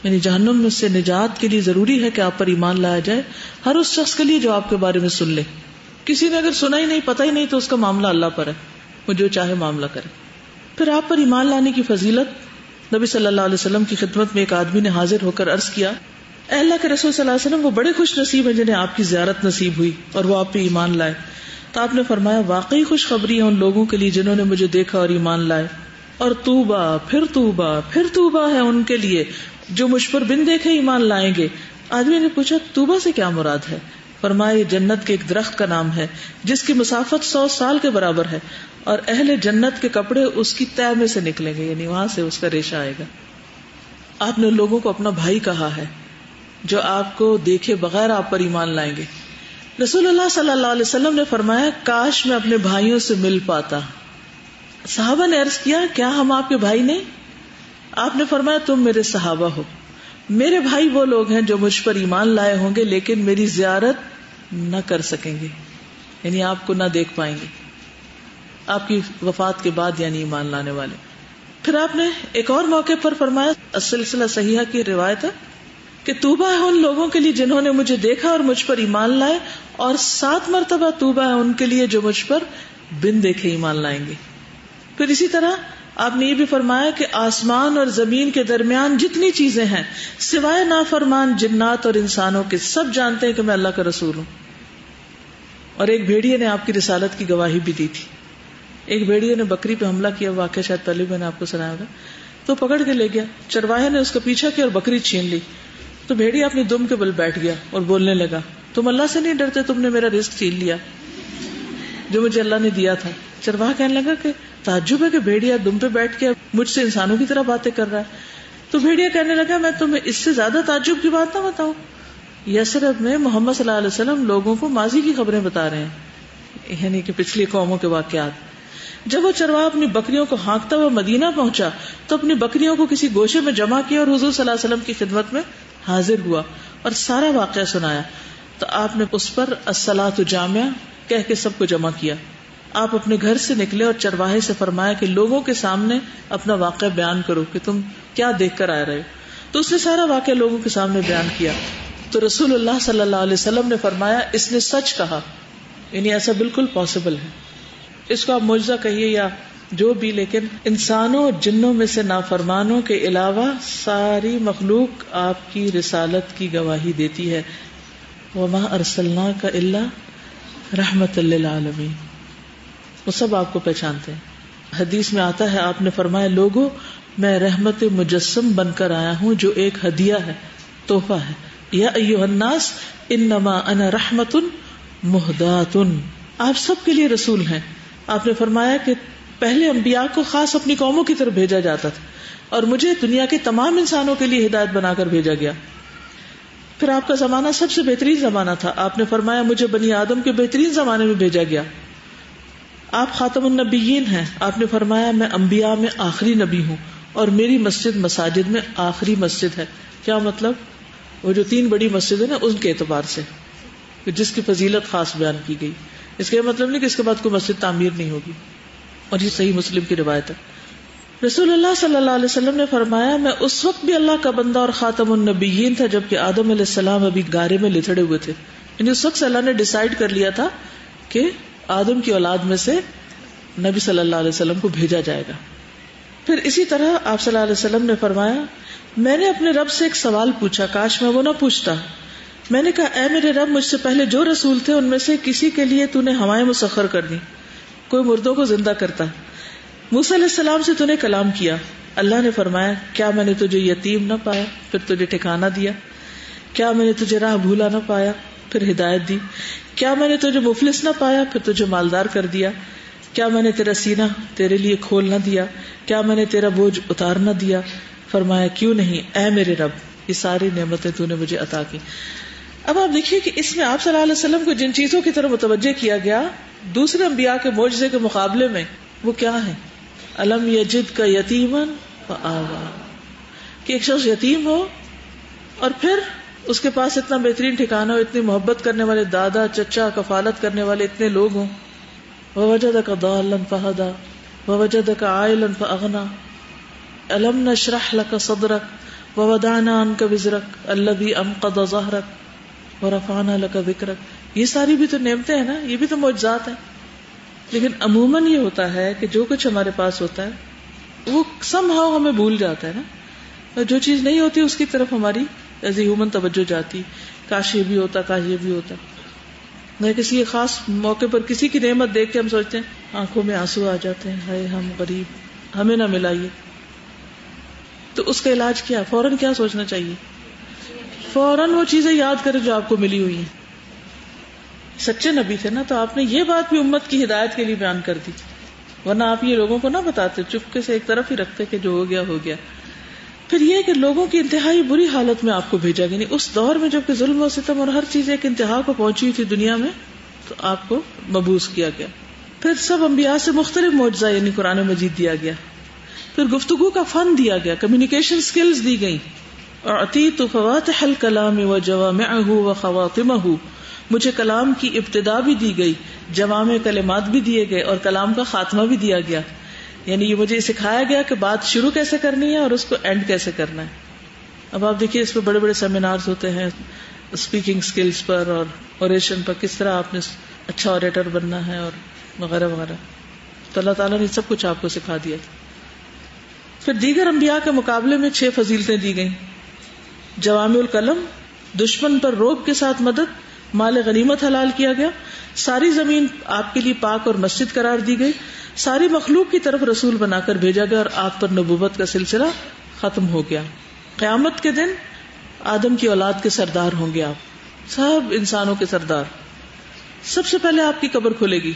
یعنی جہنم میں سے نجات کے لیے ضروری ہے کہ آپ پر ایمان لایا جائے، ہر اس شخص کے لیے جو آپ کے بارے میں سن لے. کسی نے اگر سنا ہی نہیں، پتہ ہی نہیں، تو اس کا معاملہ اللہ پر ہے، وہ جو چاہے معاملہ کرے. پھر آپ پر ایمان لانے کی فضیلت، نبی صلی اللہ علیہ وسلم کی خدمت میں ایک آدمی نے حاضر ہو کر عرض کیا، اے اللہ کے رسول صلی اللہ علیہ وسلم، وہ بڑے خوش نصیب ہیں جنہیں آپ کی زیارت نصیب ہوئی اور وہ آپ پہ ایمان لائے. تو آپ نے فرمایا، واقعی خوشخبری ہے ان لوگوں کے لیے جنہوں نے مجھے دیکھا اور ایمان لائے، اور توبہ پھر توبہ پھر توبہ ہے ان کے لیے جو مجھ پر بن دیکھے ایمان لائیں گے. آدمی نے پوچھا توبہ سے کیا مراد ہے؟ فرمایا، یہ جنت کے ایک درخت کا نام ہے جس کی مسافت 100 سال کے برابر ہے، اور اہل جنت کے کپڑے اس کی تہ میں سے نکلیں گے، یعنی وہاں سے اس کا ریشہ آئے گا. آپ نے لوگوں کو اپنا بھائی کہا ہے جو آپ کو دیکھے بغیر آپ پر ایمان لائیں گے. رسول اللہ صلی اللہ علیہ وسلم نے فرمایا، کاش میں اپنے بھائیوں سے مل پاتا. صحابہ نے عرض کیا، کیا ہم آپ کے بھائی نہیں؟ آپ نے فرمایا، تم میرے صحابہ ہو. میرے بھائی وہ لوگ ہیں جو مجھ پر ایمان لائے ہوں گے لیکن میری زیارت نہ کر سکیں گے، یعنی آپ کو نہ دیکھ پائیں گے آپ کی وفات کے بعد، یعنی ایمان لانے والے. پھر آپ نے ایک اور موقع پر فرمایا، السلسلہ صحیحہ کی روایت ہے کہ توبہ ہے ان لوگوں کے لیے جنہوں نے مجھے دیکھا اور مجھ پر ایمان لائے، اور 7 مرتبہ توبہ ہے ان کے لیے جو مجھ پر بن دیکھے ایمان لائیں گے. پھر اسی طرح آپ نے یہ بھی فرمایا کہ آسمان اور زمین کے درمیان جتنی چیزیں ہیں سوائے نافرمان جنات اور انسانوں کے، سب جانتے ہیں کہ میں اللہ کا رسول ہوں. اور ایک بھیڑیے نے آپ کی رسالت کی گواہی بھی دی تھی. ایک بھیڑیے نے بکری پہ حملہ کیا، واقعہ شاید پہلے میں نے آپ کو سنایا ہوگا. تو پکڑ کے لے گیا، چرواہے نے اس کا پیچھا کیا اور بکری چھین لی. تو بھیڑیا اپنی دم کے بل بیٹھ گیا اور بولنے لگا، تم اللہ سے نہیں ڈرتے؟ تم نے میرا رزق چھین لیا جو مجھے اللہ نے دیا تھا. چرواہا کہنے لگا کہ تعجب ہے کہ بھیڑیا دم پہ بیٹھ کے مجھ سے انسانوں کی طرح باتیں کر رہا ہے. تو بھیڑیا کہنے لگا، میں تمہیں اس سے زیادہ تعجب کی بات نہ بتاؤں. یثرب میں محمد صلی اللہ علیہ وسلم لوگوں کو ماضی کی خبریں بتا رہے ہیں، یعنی کہ پچھلی قوموں کے واقعات. جب وہ چرواہا اپنی بکریوں کو ہانکتا ہوا مدینہ پہنچا تو اپنی بکریوں کو کسی گوشے میں جمع کیا اور حضور صلی اللہ علیہ وسلم کی خدمت میں حاضر ہوا اور سارا واقعہ سنایا. تو آپ نے اس پر الصلاۃ جامعہ کہہ کے سب کو جمع کیا. آپ اپنے گھر سے نکلے اور چرواہے سے فرمایا کہ لوگوں کے سامنے اپنا واقعہ بیان کرو کہ تم کیا دیکھ کر آ رہے ہو. تو اس نے سارا واقعہ لوگوں کے سامنے بیان کیا. تو رسول اللہ صلی اللہ علیہ وسلم نے فرمایا، اس نے سچ کہا، یعنی ایسا بالکل پاسبل ہے. اس کو آپ معجزہ کہیے یا جو بھی، لیکن انسانوں اور جنوں میں سے نافرمانوں کے علاوہ ساری مخلوق آپ کی رسالت کی گواہی دیتی ہے. وما ارسلناک الا رحمۃ للعالمین، وہ سب آپ کو پہچانتے ہیں. حدیث میں آتا ہے، آپ نے فرمایا، لوگوں میں رحمت مجسم بن کر آیا ہوں جو ایک ہدیہ ہے، تحفہ ہے. یا ایھا الناس انما انا رحمۃ مہداۃ، آپ سب کے لیے رسول ہیں. آپ نے فرمایا کہ پہلے انبیاء کو خاص اپنی قوموں کی طرف بھیجا جاتا تھا اور مجھے دنیا کے تمام انسانوں کے لیے ہدایت بنا کر بھیجا گیا. پھر آپ کا زمانہ سب سے بہترین زمانہ تھا. آپ نے فرمایا، مجھے بنی آدم کے بہترین زمانے میں بھیجا گیا. آپ خاتم النبیین ہیں. آپ نے فرمایا، میں انبیاء میں آخری نبی ہوں اور میری مسجد مساجد میں آخری مسجد ہے. کیا مطلب؟ وہ جو 3 بڑی مسجد ہے نا، ان کے اعتبار سے جس کی فضیلت خاص بیان کی گئی. اس کا مطلب نہیں کہ اس کے بعد کوئی مسجد تعمیر نہیں ہوگی. اور یہ صحیح مسلم کی روایت ہے. رسول اللہ صلی اللہ علیہ وسلم نے فرمایا، میں اس وقت بھی اللہ کا بندہ اور خاتم النبیین تھا جبکہ آدم علیہ السلام ابھی گارے میں لتڑے ہوئے تھے. یعنی اس وقت اللہ نے ڈیسائیڈ کر لیا تھا کہ آدم کی اولاد میں سے نبی صلی اللہ علیہ وسلم کو بھیجا جائے گا. پھر اسی طرح آپ صلی اللہ علیہ وسلم نے فرمایا، میں نے اپنے رب سے ایک سوال پوچھا، کاش میں وہ نہ پوچھتا. میں نے کہا، اے میرے رب، مجھ سے پہلے جو رسول تھے ان میں سے کسی کے لیے تو نے ہوائیں مسخر کر دی، کوئی مردوں کو زندہ کرتا. موسیٰ علیہ السلام سے تو نے کلام کیا. اللہ نے فرمایا، کیا میں نے تجھے یتیم نہ پایا پھر تجھے ٹھکانہ دیا؟ کیا میں نے تجھے راہ بھولا نہ پایا پھر ہدایت دی؟ کیا میں نے تجھے مفلس نہ پایا پھر تجھے مالدار کر دیا؟ کیا میں نے تیرا سینہ تیرے لیے کھول نہ دیا؟ کیا میں نے تیرا بوجھ اتار نہ دیا؟ فرمایا، کیوں نہیں اے میرے رب، یہ ساری نعمتیں تو نے مجھے عطا کی. اب آپ دیکھیے کہ اس میں آپ صلی اللہ علیہ وسلم کو جن چیزوں کی طرف متوجہ کیا گیا دوسرے انبیاء کے معجزے کے مقابلے میں، وہ کیا ہے؟ الم یجد کا یتیما فآویٰ، کہ ایک شخص یتیم ہو اور پھر اس کے پاس اتنا بہترین ٹھکانہ ہو، اتنی محبت کرنے والے دادا چچا کفالت کرنے والے اتنے لوگ ہوں. ووجدک ضالا فہدیٰ، ووجدك عائلا فأغنى ألم نشرح لك صدرك ووضعنا عنك وزرك الذي أنقض ظهرك ورفعنا لك ذكرك. یہ ساری بھی تو نعمتیں ہیں نا, یہ بھی تو معجزات ہیں. لیکن عموماً یہ ہوتا ہے کہ جو کچھ ہمارے پاس ہوتا ہے وہ somehow ہمیں بھول جاتا ہے نا, اور جو چیز نہیں ہوتی اس کی طرف ہماری ایز اے ہیومن توجہ جاتی, کاش یہ بھی ہوتا, کاش یہ بھی ہوتا. نہ کسی خاص موقع پر کسی کی نعمت دیکھ کے ہم سوچتے ہیں, آنکھوں میں آنسو آ جاتے ہیں, ہائے ہم غریب, ہمیں نہ ملا یہ. تو اس کا علاج کیا؟ فوراً کیا سوچنا چاہیے؟ فوراً وہ چیزیں یاد کریں جو آپ کو ملی ہوئی ہیں. سچے نبی تھے نا, تو آپ نے یہ بات بھی امت کی ہدایت کے لیے بیان کر دی, ورنہ آپ یہ لوگوں کو نہ بتاتے, چپکے سے ایک طرف ہی رکھتے کہ جو ہو گیا ہو گیا. پھر یہ کہ لوگوں کی انتہائی بری حالت میں آپ کو بھیجا گیا, نہیں اس دور میں جبکہ ظلم و ستم اور ہر چیز ایک انتہا کو پہنچی ہوئی تھی دنیا میں, تو آپ کو مبعوث کیا گیا. پھر سب انبیاء سے مختلف معجزہ یعنی قرآن مجید دیا گیا. پھر گفتگو کا فن دیا گیا, کمیونیکیشن سکلز دی گئی. اعطیت فواتح الکلام وجوامعہ وخواتمہ, مجھے کلام کی ابتدا بھی دی گئی, جوامع کلمات بھی دیے گئے, اور کلام کا خاتمہ بھی دیا گیا. یعنی یہ مجھے سکھایا گیا کہ بات شروع کیسے کرنی ہے اور اس کو اینڈ کیسے کرنا ہے. اب آپ دیکھیے اس پہ بڑے بڑے سیمینارز ہوتے ہیں اسپیکنگ سکلز پر اور اوریشن پر, کس طرح آپ نے اچھا اوریٹر بننا ہے اور وغیرہ وغیرہ. تو اللہ تعالیٰ نے سب کچھ آپ کو سکھا دیا. پھر دیگر انبیاء کے مقابلے میں 6 فضیلتیں دی گئیں. جوامع الکلم, دشمن پر روب کے ساتھ مدد, مال غنیمت حلال کیا گیا, ساری زمین آپ کے لیے پاک اور مسجد قرار دی گئی, ساری مخلوق کی طرف رسول بنا کر بھیجا گیا, اور آپ پر نبوت کا سلسلہ ختم ہو گیا. قیامت کے دن آدم کی اولاد کے سردار ہوں گے آپ, سب انسانوں کے سردار. سب سے پہلے آپ کی قبر کھلے گی,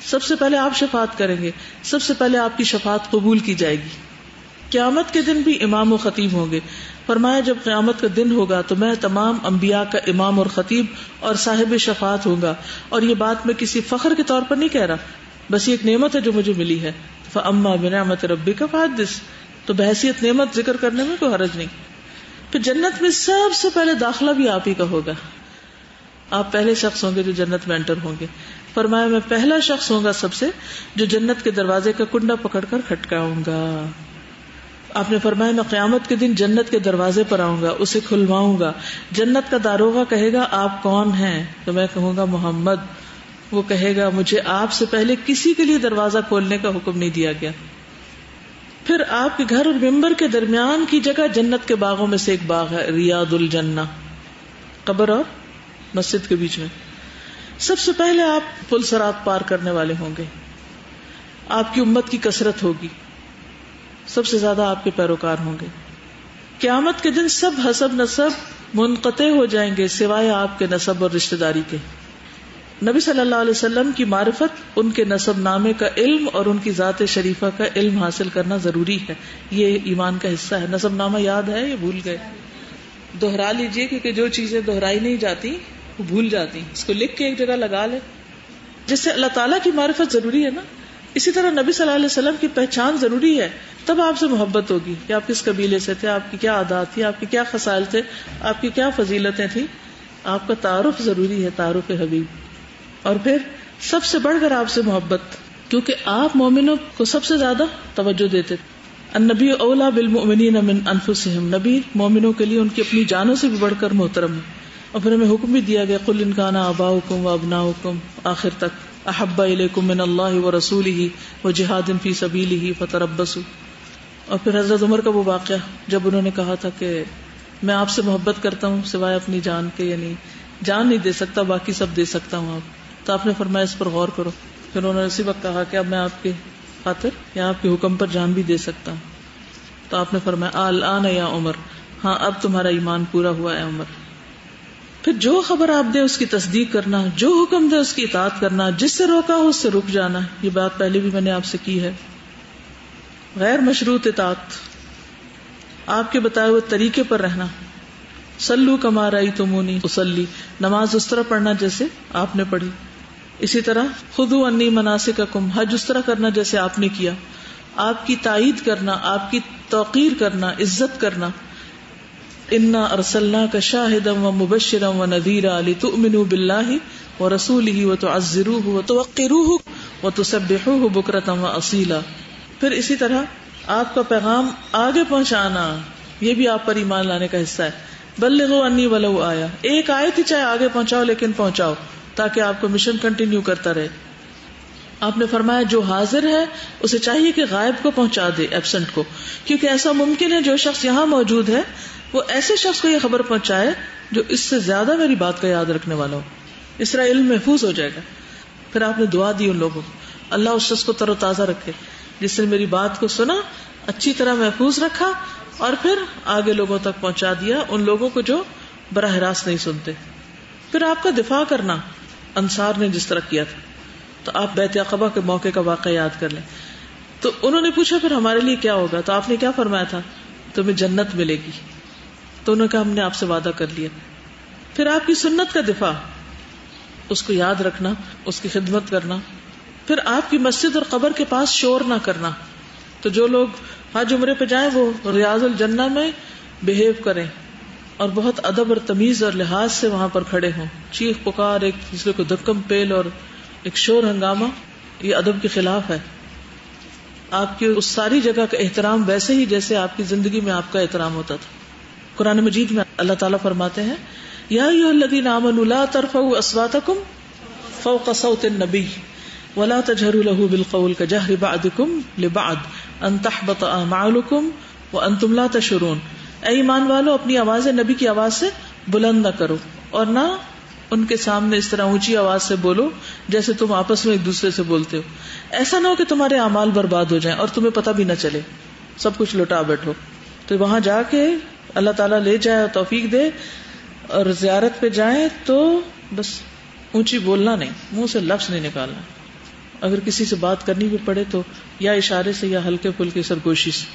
سب سے پہلے آپ شفاعت کریں گے, سب سے پہلے آپ کی شفاعت قبول کی جائے گی. قیامت کے دن بھی امام و خطیب ہوں گے. فرمایا جب قیامت کا دن ہوگا تو میں تمام انبیاء کا امام اور خطیب اور صاحب شفاعت ہوں گا. اور یہ بات میں کسی فخر کے طور پر نہیں کہہ رہا, بس یہ ایک نعمت ہے جو مجھے ملی ہے. فَأَمَّا بِنِعْمَةِ رَبِّكَ فَحَدِّثْ, تو بحیثیت نعمت ذکر کرنے میں کوئی حرج نہیں. پھر جنت میں سب سے پہلے داخلہ بھی آپ ہی کا ہوگا. آپ پہلے شخص ہوں گے جو جنت میں انٹر ہوں گے. فرمایا میں پہلا شخص ہوں گا سب سے جو جنت کے دروازے کا کنڈا پکڑ کر کھٹکاؤں گا. آپ نے فرمایا میں قیامت کے دن جنت کے دروازے پر آؤں گا, اسے کھلواؤں گا. جنت کا داروغہ کہے گا آپ کون ہیں؟ تو میں کہوں گا محمد. وہ کہے گا مجھے آپ سے پہلے کسی کے لیے دروازہ کھولنے کا حکم نہیں دیا گیا. پھر آپ کے گھر اور ممبر کے درمیان کی جگہ جنت کے باغوں میں سے ایک باغ ہے, ریاض الجنہ, قبر اور مسجد کے بیچ میں. سب سے پہلے آپ پل صراط پار کرنے والے ہوں گے. آپ کی امت کی کثرت ہوگی, سب سے زیادہ آپ کے پیروکار ہوں گے. قیامت کے دن سب حسب نسب منقطع ہو جائیں گے سوائے آپ کے نسب اور رشتہ داری کے. نبی صلی اللہ علیہ وسلم کی معرفت, ان کے نسب نامے کا علم اور ان کی ذات شریفہ کا علم حاصل کرنا ضروری ہے. یہ ایمان کا حصہ ہے. نسب نامہ یاد ہے یا بھول گئے؟ دوہرا لیجئے, کیونکہ جو چیزیں دہرائی نہیں جاتی وہ بھول جاتی. اس کو لکھ کے ایک جگہ لگا لے, جس سے اللہ تعالیٰ کی معرفت ضروری ہے نا. اسی طرح نبی صلی اللہ علیہ وسلم کی پہچان ضروری ہے, تب آپ سے محبت ہوگی کہ آپ کس قبیلے سے تھے, آپ کی کیا عادات تھی, آپ کے کیا خصائل تھے, آپ کی کیا فضیلتیں تھیں. آپ کا تعارف ضروری ہے, تعارف حبیب. اور پھر سب سے بڑھ کر آپ سے محبت, کیونکہ آپ مومنوں کو سب سے زیادہ توجہ دیتے. النبی اولا بالمؤمنین من انفسہم, نبی مومنوں کے لیے ان کی اپنی جانوں سے بھی بڑھ کر محترم ہے. اور پھر ہمیں حکم بھی دیا گیا قل ان کان آباؤکم وابناؤکم آخر تک احب الیکم من اللہ ورسولہ وجہاد فی سبیلہ فتربصوا. اور پھر حضرت عمر کا وہ واقعہ جب انہوں نے کہا تھا کہ میں آپ سے محبت کرتا ہوں سوائے اپنی جان کے, یعنی جان نہیں دے سکتا باقی سب دے سکتا ہوں آپ. تو آپ نے فرمایا اس پر غور کرو. پھر انہوں نے اسی وقت کہا کہ اب میں آپ کے خاطر یا آپ کے حکم پر جان بھی دے سکتا ہوں. تو آپ نے فرمایا الآن یا عمر, ہاں اب تمہارا ایمان پورا ہوا ہے عمر. پھر جو خبر آپ دے اس کی تصدیق کرنا, جو حکم دے اس کی اطاعت کرنا, جس سے روکا ہو اس سے رک جانا. یہ بات پہلے بھی میں نے آپ سے کی ہے. غیر مشروط اطاعت, آپ کے بتائے ہوئے طریقے پر رہنا. صلو کما رأیتمونی اصلی, نماز اس طرح پڑھنا جیسے آپ نے پڑھی. اسی طرح خذوا عنی مناسککم, حج اس طرح کرنا جیسے آپ نے کیا. آپ کی تائید کرنا, آپ کی توقیر کرنا, عزت کرنا. انا ارسلناک شاہدا ومبشرا ونذیرا لتؤمنوا باللہ ورسولہ وتعزروہ وتوقروہ وتسبحوہ بکرۃ واصیلا. پھر اسی طرح آپ کا پیغام آگے پہنچانا، یہ بھی آپ پر ایمان لانے کا حصہ ہے. بلغوا انی ولو آیا، ایک آیت ہی چاہے آگے پہنچاؤ لیکن پہنچاؤ، تاکہ آپ کو مشن کنٹینیو کرتا رہے. آپ نے فرمایا جو حاضر ہے اسے چاہیے کہ غائب کو پہنچا دے، ایبسنٹ کو، کیونکہ ایسا ممکن ہے جو شخص یہاں موجود ہے وہ ایسے شخص کو یہ خبر پہنچائے جو اس سے زیادہ میری بات کا یاد رکھنے والا ہو، اس طرح علم محفوظ ہو جائے گا. پھر آپ نے دعا دی ان لوگوں کو، اللہ اس شخص کو تر و تازہ رکھے جس نے میری بات کو سنا، اچھی طرح محفوظ رکھا اور پھر آگے لوگوں تک پہنچا دیا، ان لوگوں کو جو براہ راست نہیں سنتے. پھر آپ کا دفاع کرنا انصار نے جس طرح کیا تھا. تو آپ بیعت عقبہ کے موقع کا واقعہ یاد کر لیں. تو انہوں نے پوچھا پھر ہمارے لیے کیا ہوگا؟ تو آپ نے کیا فرمایا تھا؟ تمہیں جنت ملے گی. تو انہوں نے کہا ہم نے آپ سے وعدہ کر لیا. پھر آپ کی سنت کا دفاع، اس کو یاد رکھنا، اس کی خدمت کرنا. پھر آپ کی مسجد اور قبر کے پاس شور نہ کرنا. تو جو لوگ حج عمرے پہ جائیں وہ ریاض الجنہ میں بہیو کریں اور بہت ادب اور تمیز اور لحاظ سے وہاں پر کھڑے ہوں. چیخ پکار، ایک دوسرے کو دھکم پیل اور ایک شور ہنگامہ، یہ ادب کے خلاف ہے. آپ کی اس ساری جگہ کا احترام ویسے ہی جیسے آپ کی زندگی میں آپ کا احترام ہوتا تھا. قرآن مجید میں اللہ تعالیٰ فرماتے ہیں یا ایھا الذین آمنوا لا ترفعوا اصواتکم فوق صوت النبی ولا تجهروا له بالقول كجهر بعضکم لبعض ان تحبط اعمالکم وانتم لا تشعرون. اے ایمان والو، اپنی آوازیں نبی کی آواز سے بلند نہ کرو اور نہ ان کے سامنے اس طرح اونچی آواز سے بولو جیسے تم آپس میں ایک دوسرے سے بولتے ہو. ایسا نہ ہو کہ تمہارے اعمال برباد ہو جائیں اور تمہیں پتہ بھی نہ چلے، سب کچھ لٹا بیٹھو. تو وہاں جا کے اللہ تعالیٰ لے جائے اور توفیق دے اور زیارت پہ جائیں تو بس اونچی بولنا نہیں، منہ سے لفظ نہیں نکالنا. اگر کسی سے بات کرنی بھی پڑے تو یا اشارے سے یا ہلکے پھلکے سرگوشی سے،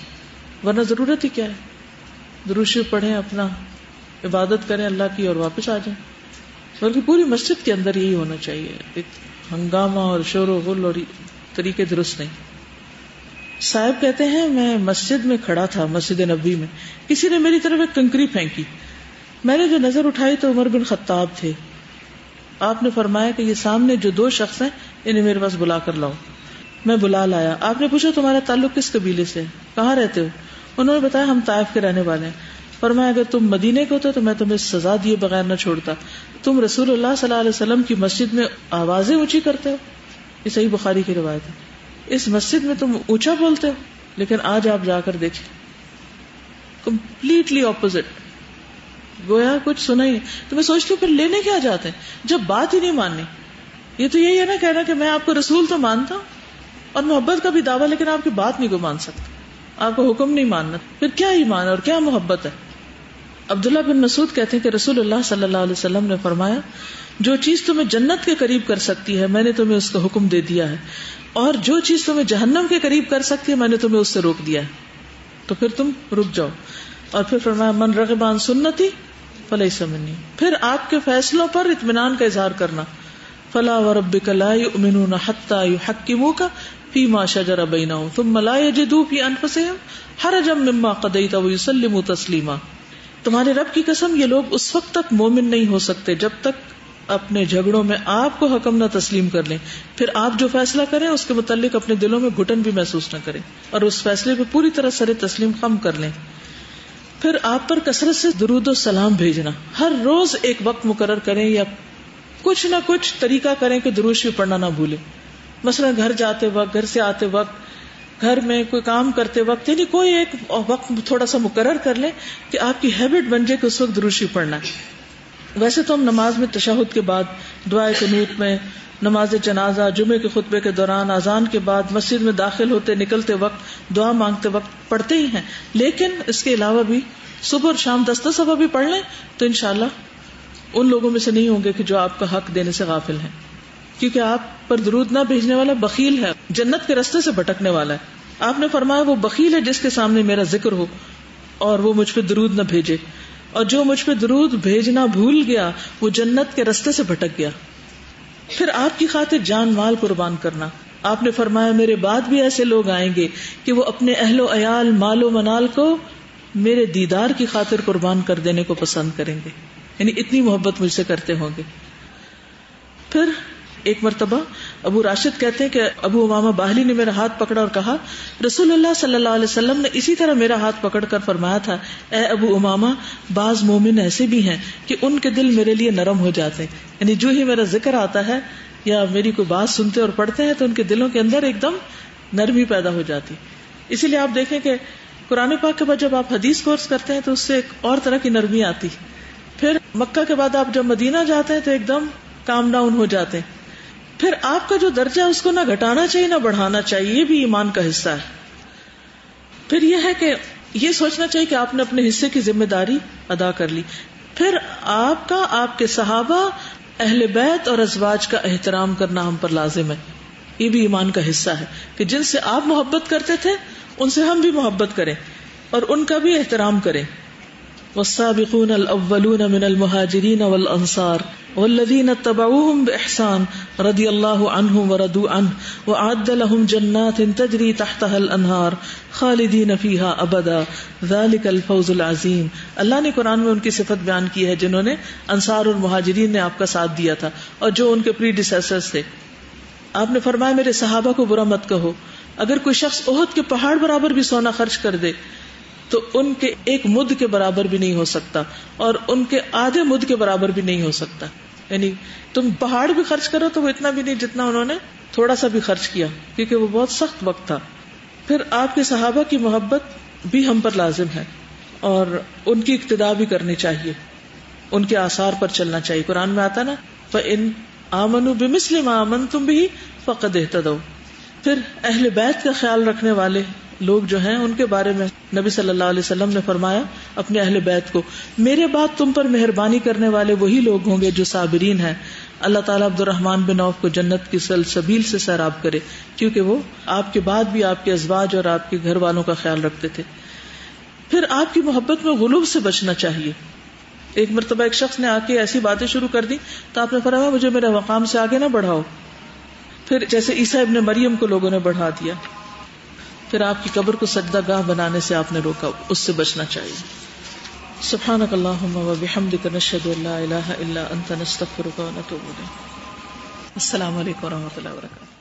ورنہ ضرورت ہی کیا ہے؟ درود شریف پڑھیں، اپنا عبادت کریں اللہ کی اور واپس آ جائیں. بلکہ پوری مسجد کے اندر یہی ہونا چاہیے، ایک ہنگامہ اور شور و غل اور طریقے درست نہیں. صاحب کہتے ہیں میں مسجد میں کھڑا تھا، مسجد نبوی میں، کسی نے میری طرف ایک کنکری پھینکی. میں نے جو نظر اٹھائی تو عمر بن خطاب تھے. آپ نے فرمایا کہ یہ سامنے جو دو شخص ہیں انہیں میرے پاس بلا کر لاؤ. میں بلا لایا. آپ نے پوچھا تمہارا تعلق کس قبیلے سے، کہاں رہتے ہو؟ انہوں نے بتایا ہم طائف کے رہنے والے ہیں. فرمایا اگر تم مدینے کے ہوتے تو میں تمہیں سزا دیے بغیر نہ چھوڑتا. تم رسول اللہ صلی اللہ علیہ وسلم کی مسجد میں آوازیں اونچی کرتے ہو، یہ صحیح بخاری کی روایت ہے. اس مسجد میں تم اونچا بولتے ہو، لیکن آج آپ جا کر دیکھیں کمپلیٹلی اپوزٹ، گویا کچھ سنا ہی نہیں. تو میں سوچتی ہوں پھر لینے کیا جاتے ہیں جب بات ہی نہیں ماننی. یہ تو یہی ہے نا کہنا کہ میں آپ کو رسول تو مانتا ہوں اور محبت کا بھی دعویٰ، لیکن آپ کی بات نہیں کو مان سکتا، آپ کو حکم نہیں ماننا. پھر کیا ایمان اور کیا محبت ہے؟ عبداللہ بن مسعود کہتے ہیں کہ رسول اللہ صلی اللہ علیہ وسلم نے فرمایا جو چیز تمہیں جنت کے قریب کر سکتی ہے میں نے تمہیں اس کا حکم دے دیا ہے، اور جو چیز تمہیں جہنم کے قریب کر سکتی ہے میں نے تمہیں اس سے روک دیا ہے، تو پھر تم رک جاؤ. اور پھر فرمایا من رغب عن سنتی فلیس منی. پھر آپ کے فیصلوں پر اطمینان کا اظہار کرنا. فلا وربک لا یؤمنون حتی یحکموک فیما شجر بینہم ثم لا یجدوا فی انفسہم حرجا مما قضیت ویسلموا تسلیما. تمہارے رب کی قسم یہ لوگ اس وقت تک مومن نہیں ہو سکتے جب تک اپنے جھگڑوں میں آپ کو حکم نہ تسلیم کر لیں، پھر آپ جو فیصلہ کریں اس کے متعلق اپنے دلوں میں گھٹن بھی محسوس نہ کریں اور اس فیصلے پہ پوری طرح سر تسلیم خم کر لیں. پھر آپ پر کثرت سے درود و سلام بھیجنا. ہر روز ایک وقت مقرر کریں یا کچھ نہ کچھ طریقہ کریں کہ درود شریف پڑھنا نہ بھولیں. مثلا گھر جاتے وقت، گھر سے آتے وقت، گھر میں کوئی کام کرتے وقت، یعنی کوئی ایک وقت تھوڑا سا مقرر کر لیں کہ آپ کی ہیبٹ بن جائے کہ اس وقت درود شریف پڑھنا ہے. ویسے تو ہم نماز میں تشہد کے بعد، دعائے قنوت میں، نماز جنازہ، جمعے کے خطبے کے دوران، اذان کے بعد، مسجد میں داخل ہوتے نکلتے وقت، دعا مانگتے وقت پڑھتے ہی ہیں، لیکن اس کے علاوہ بھی صبح اور شام 10 صفحہ بھی پڑھ لیں تو انشاءاللہ ان لوگوں میں سے نہیں ہوں گے کہ جو آپ کا حق دینے سے غافل ہیں. کیونکہ آپ پر درود نہ بھیجنے والا بخیل ہے، جنت کے رستے سے بھٹکنے والا ہے. آپ نے فرمایا وہ بخیل ہے جس کے سامنے میرا ذکر ہو اور وہ مجھ پہ درود نہ بھیجے، اور جو مجھ پہ درود بھیجنا بھول گیا وہ جنت کے رستے سے بھٹک گیا. پھر آپ کی خاطر جان مال قربان کرنا. آپ نے فرمایا میرے بعد بھی ایسے لوگ آئیں گے کہ وہ اپنے اہل و عیال، مال و منال کو میرے دیدار کی خاطر قربان کر دینے کو پسند کریں گے، یعنی اتنی محبت مجھ سے کرتے ہوں گے. پھر ایک مرتبہ ابو راشد کہتے ہیں کہ ابو امامہ باہلی نے میرا ہاتھ پکڑا اور کہا رسول اللہ صلی اللہ علیہ وسلم نے اسی طرح میرا ہاتھ پکڑ کر فرمایا تھا اے ابو امامہ بعض مومن ایسے بھی ہیں کہ ان کے دل میرے لیے نرم ہو جاتے ہیں، یعنی جو ہی میرا ذکر آتا ہے یا میری کوئی بات سنتے اور پڑھتے ہیں تو ان کے دلوں کے اندر ایک دم نرمی پیدا ہو جاتی. اسی لیے آپ دیکھیں کہ قرآن پاک کے بعد جب آپ حدیث کورس کرتے ہیں تو اس سے ایک اور طرح کی نرمی آتی. پھر مکہ کے بعد آپ جب مدینہ جاتے ہیں تو ایک دم کام ڈاؤن ہو جاتے ہیں. پھر آپ کا جو درجہ ہے اس کو نہ گھٹانا چاہیے نہ بڑھانا چاہیے، یہ بھی ایمان کا حصہ ہے. پھر یہ ہے کہ یہ سوچنا چاہیے کہ آپ نے اپنے حصے کی ذمہ داری ادا کر لی. پھر آپ کا، آپ کے صحابہ، اہل بیت اور ازواج کا احترام کرنا ہم پر لازم ہے. یہ بھی ایمان کا حصہ ہے کہ جن سے آپ محبت کرتے تھے ان سے ہم بھی محبت کریں اور ان کا بھی احترام کریں. والسابقون الاولون من المهاجرين والانصار والذين اتبعوهم باحسان رضي الله عنهم ورضوا عنه واعد لهم جنات تجري تحتها الانهار خالدين فيها ابدا ذلك الفوز العظيم. اللہ نے قرآن میں ان کی صفت بیان کی ہے جنہوں نے انصار اور مہاجرین نے آپ کا ساتھ دیا تھا اور جو ان کے پریڈیسیسرز تھے. آپ نے فرمایا میرے صحابہ کو برا مت کہو. اگر کوئی شخص احد کے پہاڑ برابر بھی سونا خرچ کر دے تو ان کے ایک مد کے برابر بھی نہیں ہو سکتا اور ان کے آدھے مد کے برابر بھی نہیں ہو سکتا. یعنی تم پہاڑ بھی خرچ کرو تو وہ اتنا بھی نہیں جتنا انہوں نے تھوڑا سا بھی خرچ کیا، کیونکہ وہ بہت سخت وقت تھا. پھر آپ کے صحابہ کی محبت بھی ہم پر لازم ہے اور ان کی اقتداء بھی کرنی چاہیے، ان کے آثار پر چلنا چاہیے. قرآن میں آتا نا فَإِنْ آمَنُوا بِمِثْلِ مَا آمَنْتُمْ بِهِ فَقَدْ اهْتَدَوْا. پھر اہل بیت کا خیال رکھنے والے لوگ جو ہیں ان کے بارے میں نبی صلی اللہ علیہ وسلم نے فرمایا اپنے اہل بیت کو میرے بعد تم پر مہربانی کرنے والے وہی لوگ ہوں گے جو صابرین ہیں. اللہ تعالیٰ عبد الرحمن بن عوف کو جنت کی سلسبیل سے سیراب کرے، کیونکہ وہ آپ کے بعد بھی آپ کے ازواج اور آپ کے گھر والوں کا خیال رکھتے تھے. پھر آپ کی محبت میں غلو سے بچنا چاہیے. ایک مرتبہ ایک شخص نے آ کے ایسی باتیں شروع کر دی تو آپ نے فرمایا مجھے میرے مقام سے آگے نہ بڑھاؤ. پھر جیسے عیسیٰ ابن مریم کو لوگوں نے بڑھا دیا. پھر آپ کی قبر کو سجدہ گاہ بنانے سے آپ نے روکا، اس سے بچنا چاہیے. سبحانک اللہم و بحمدک نشہد ان لا الہ الا انت نستغفرک و نتوب الیک. السلام علیکم و رحمۃ اللہ وبرکاتہ.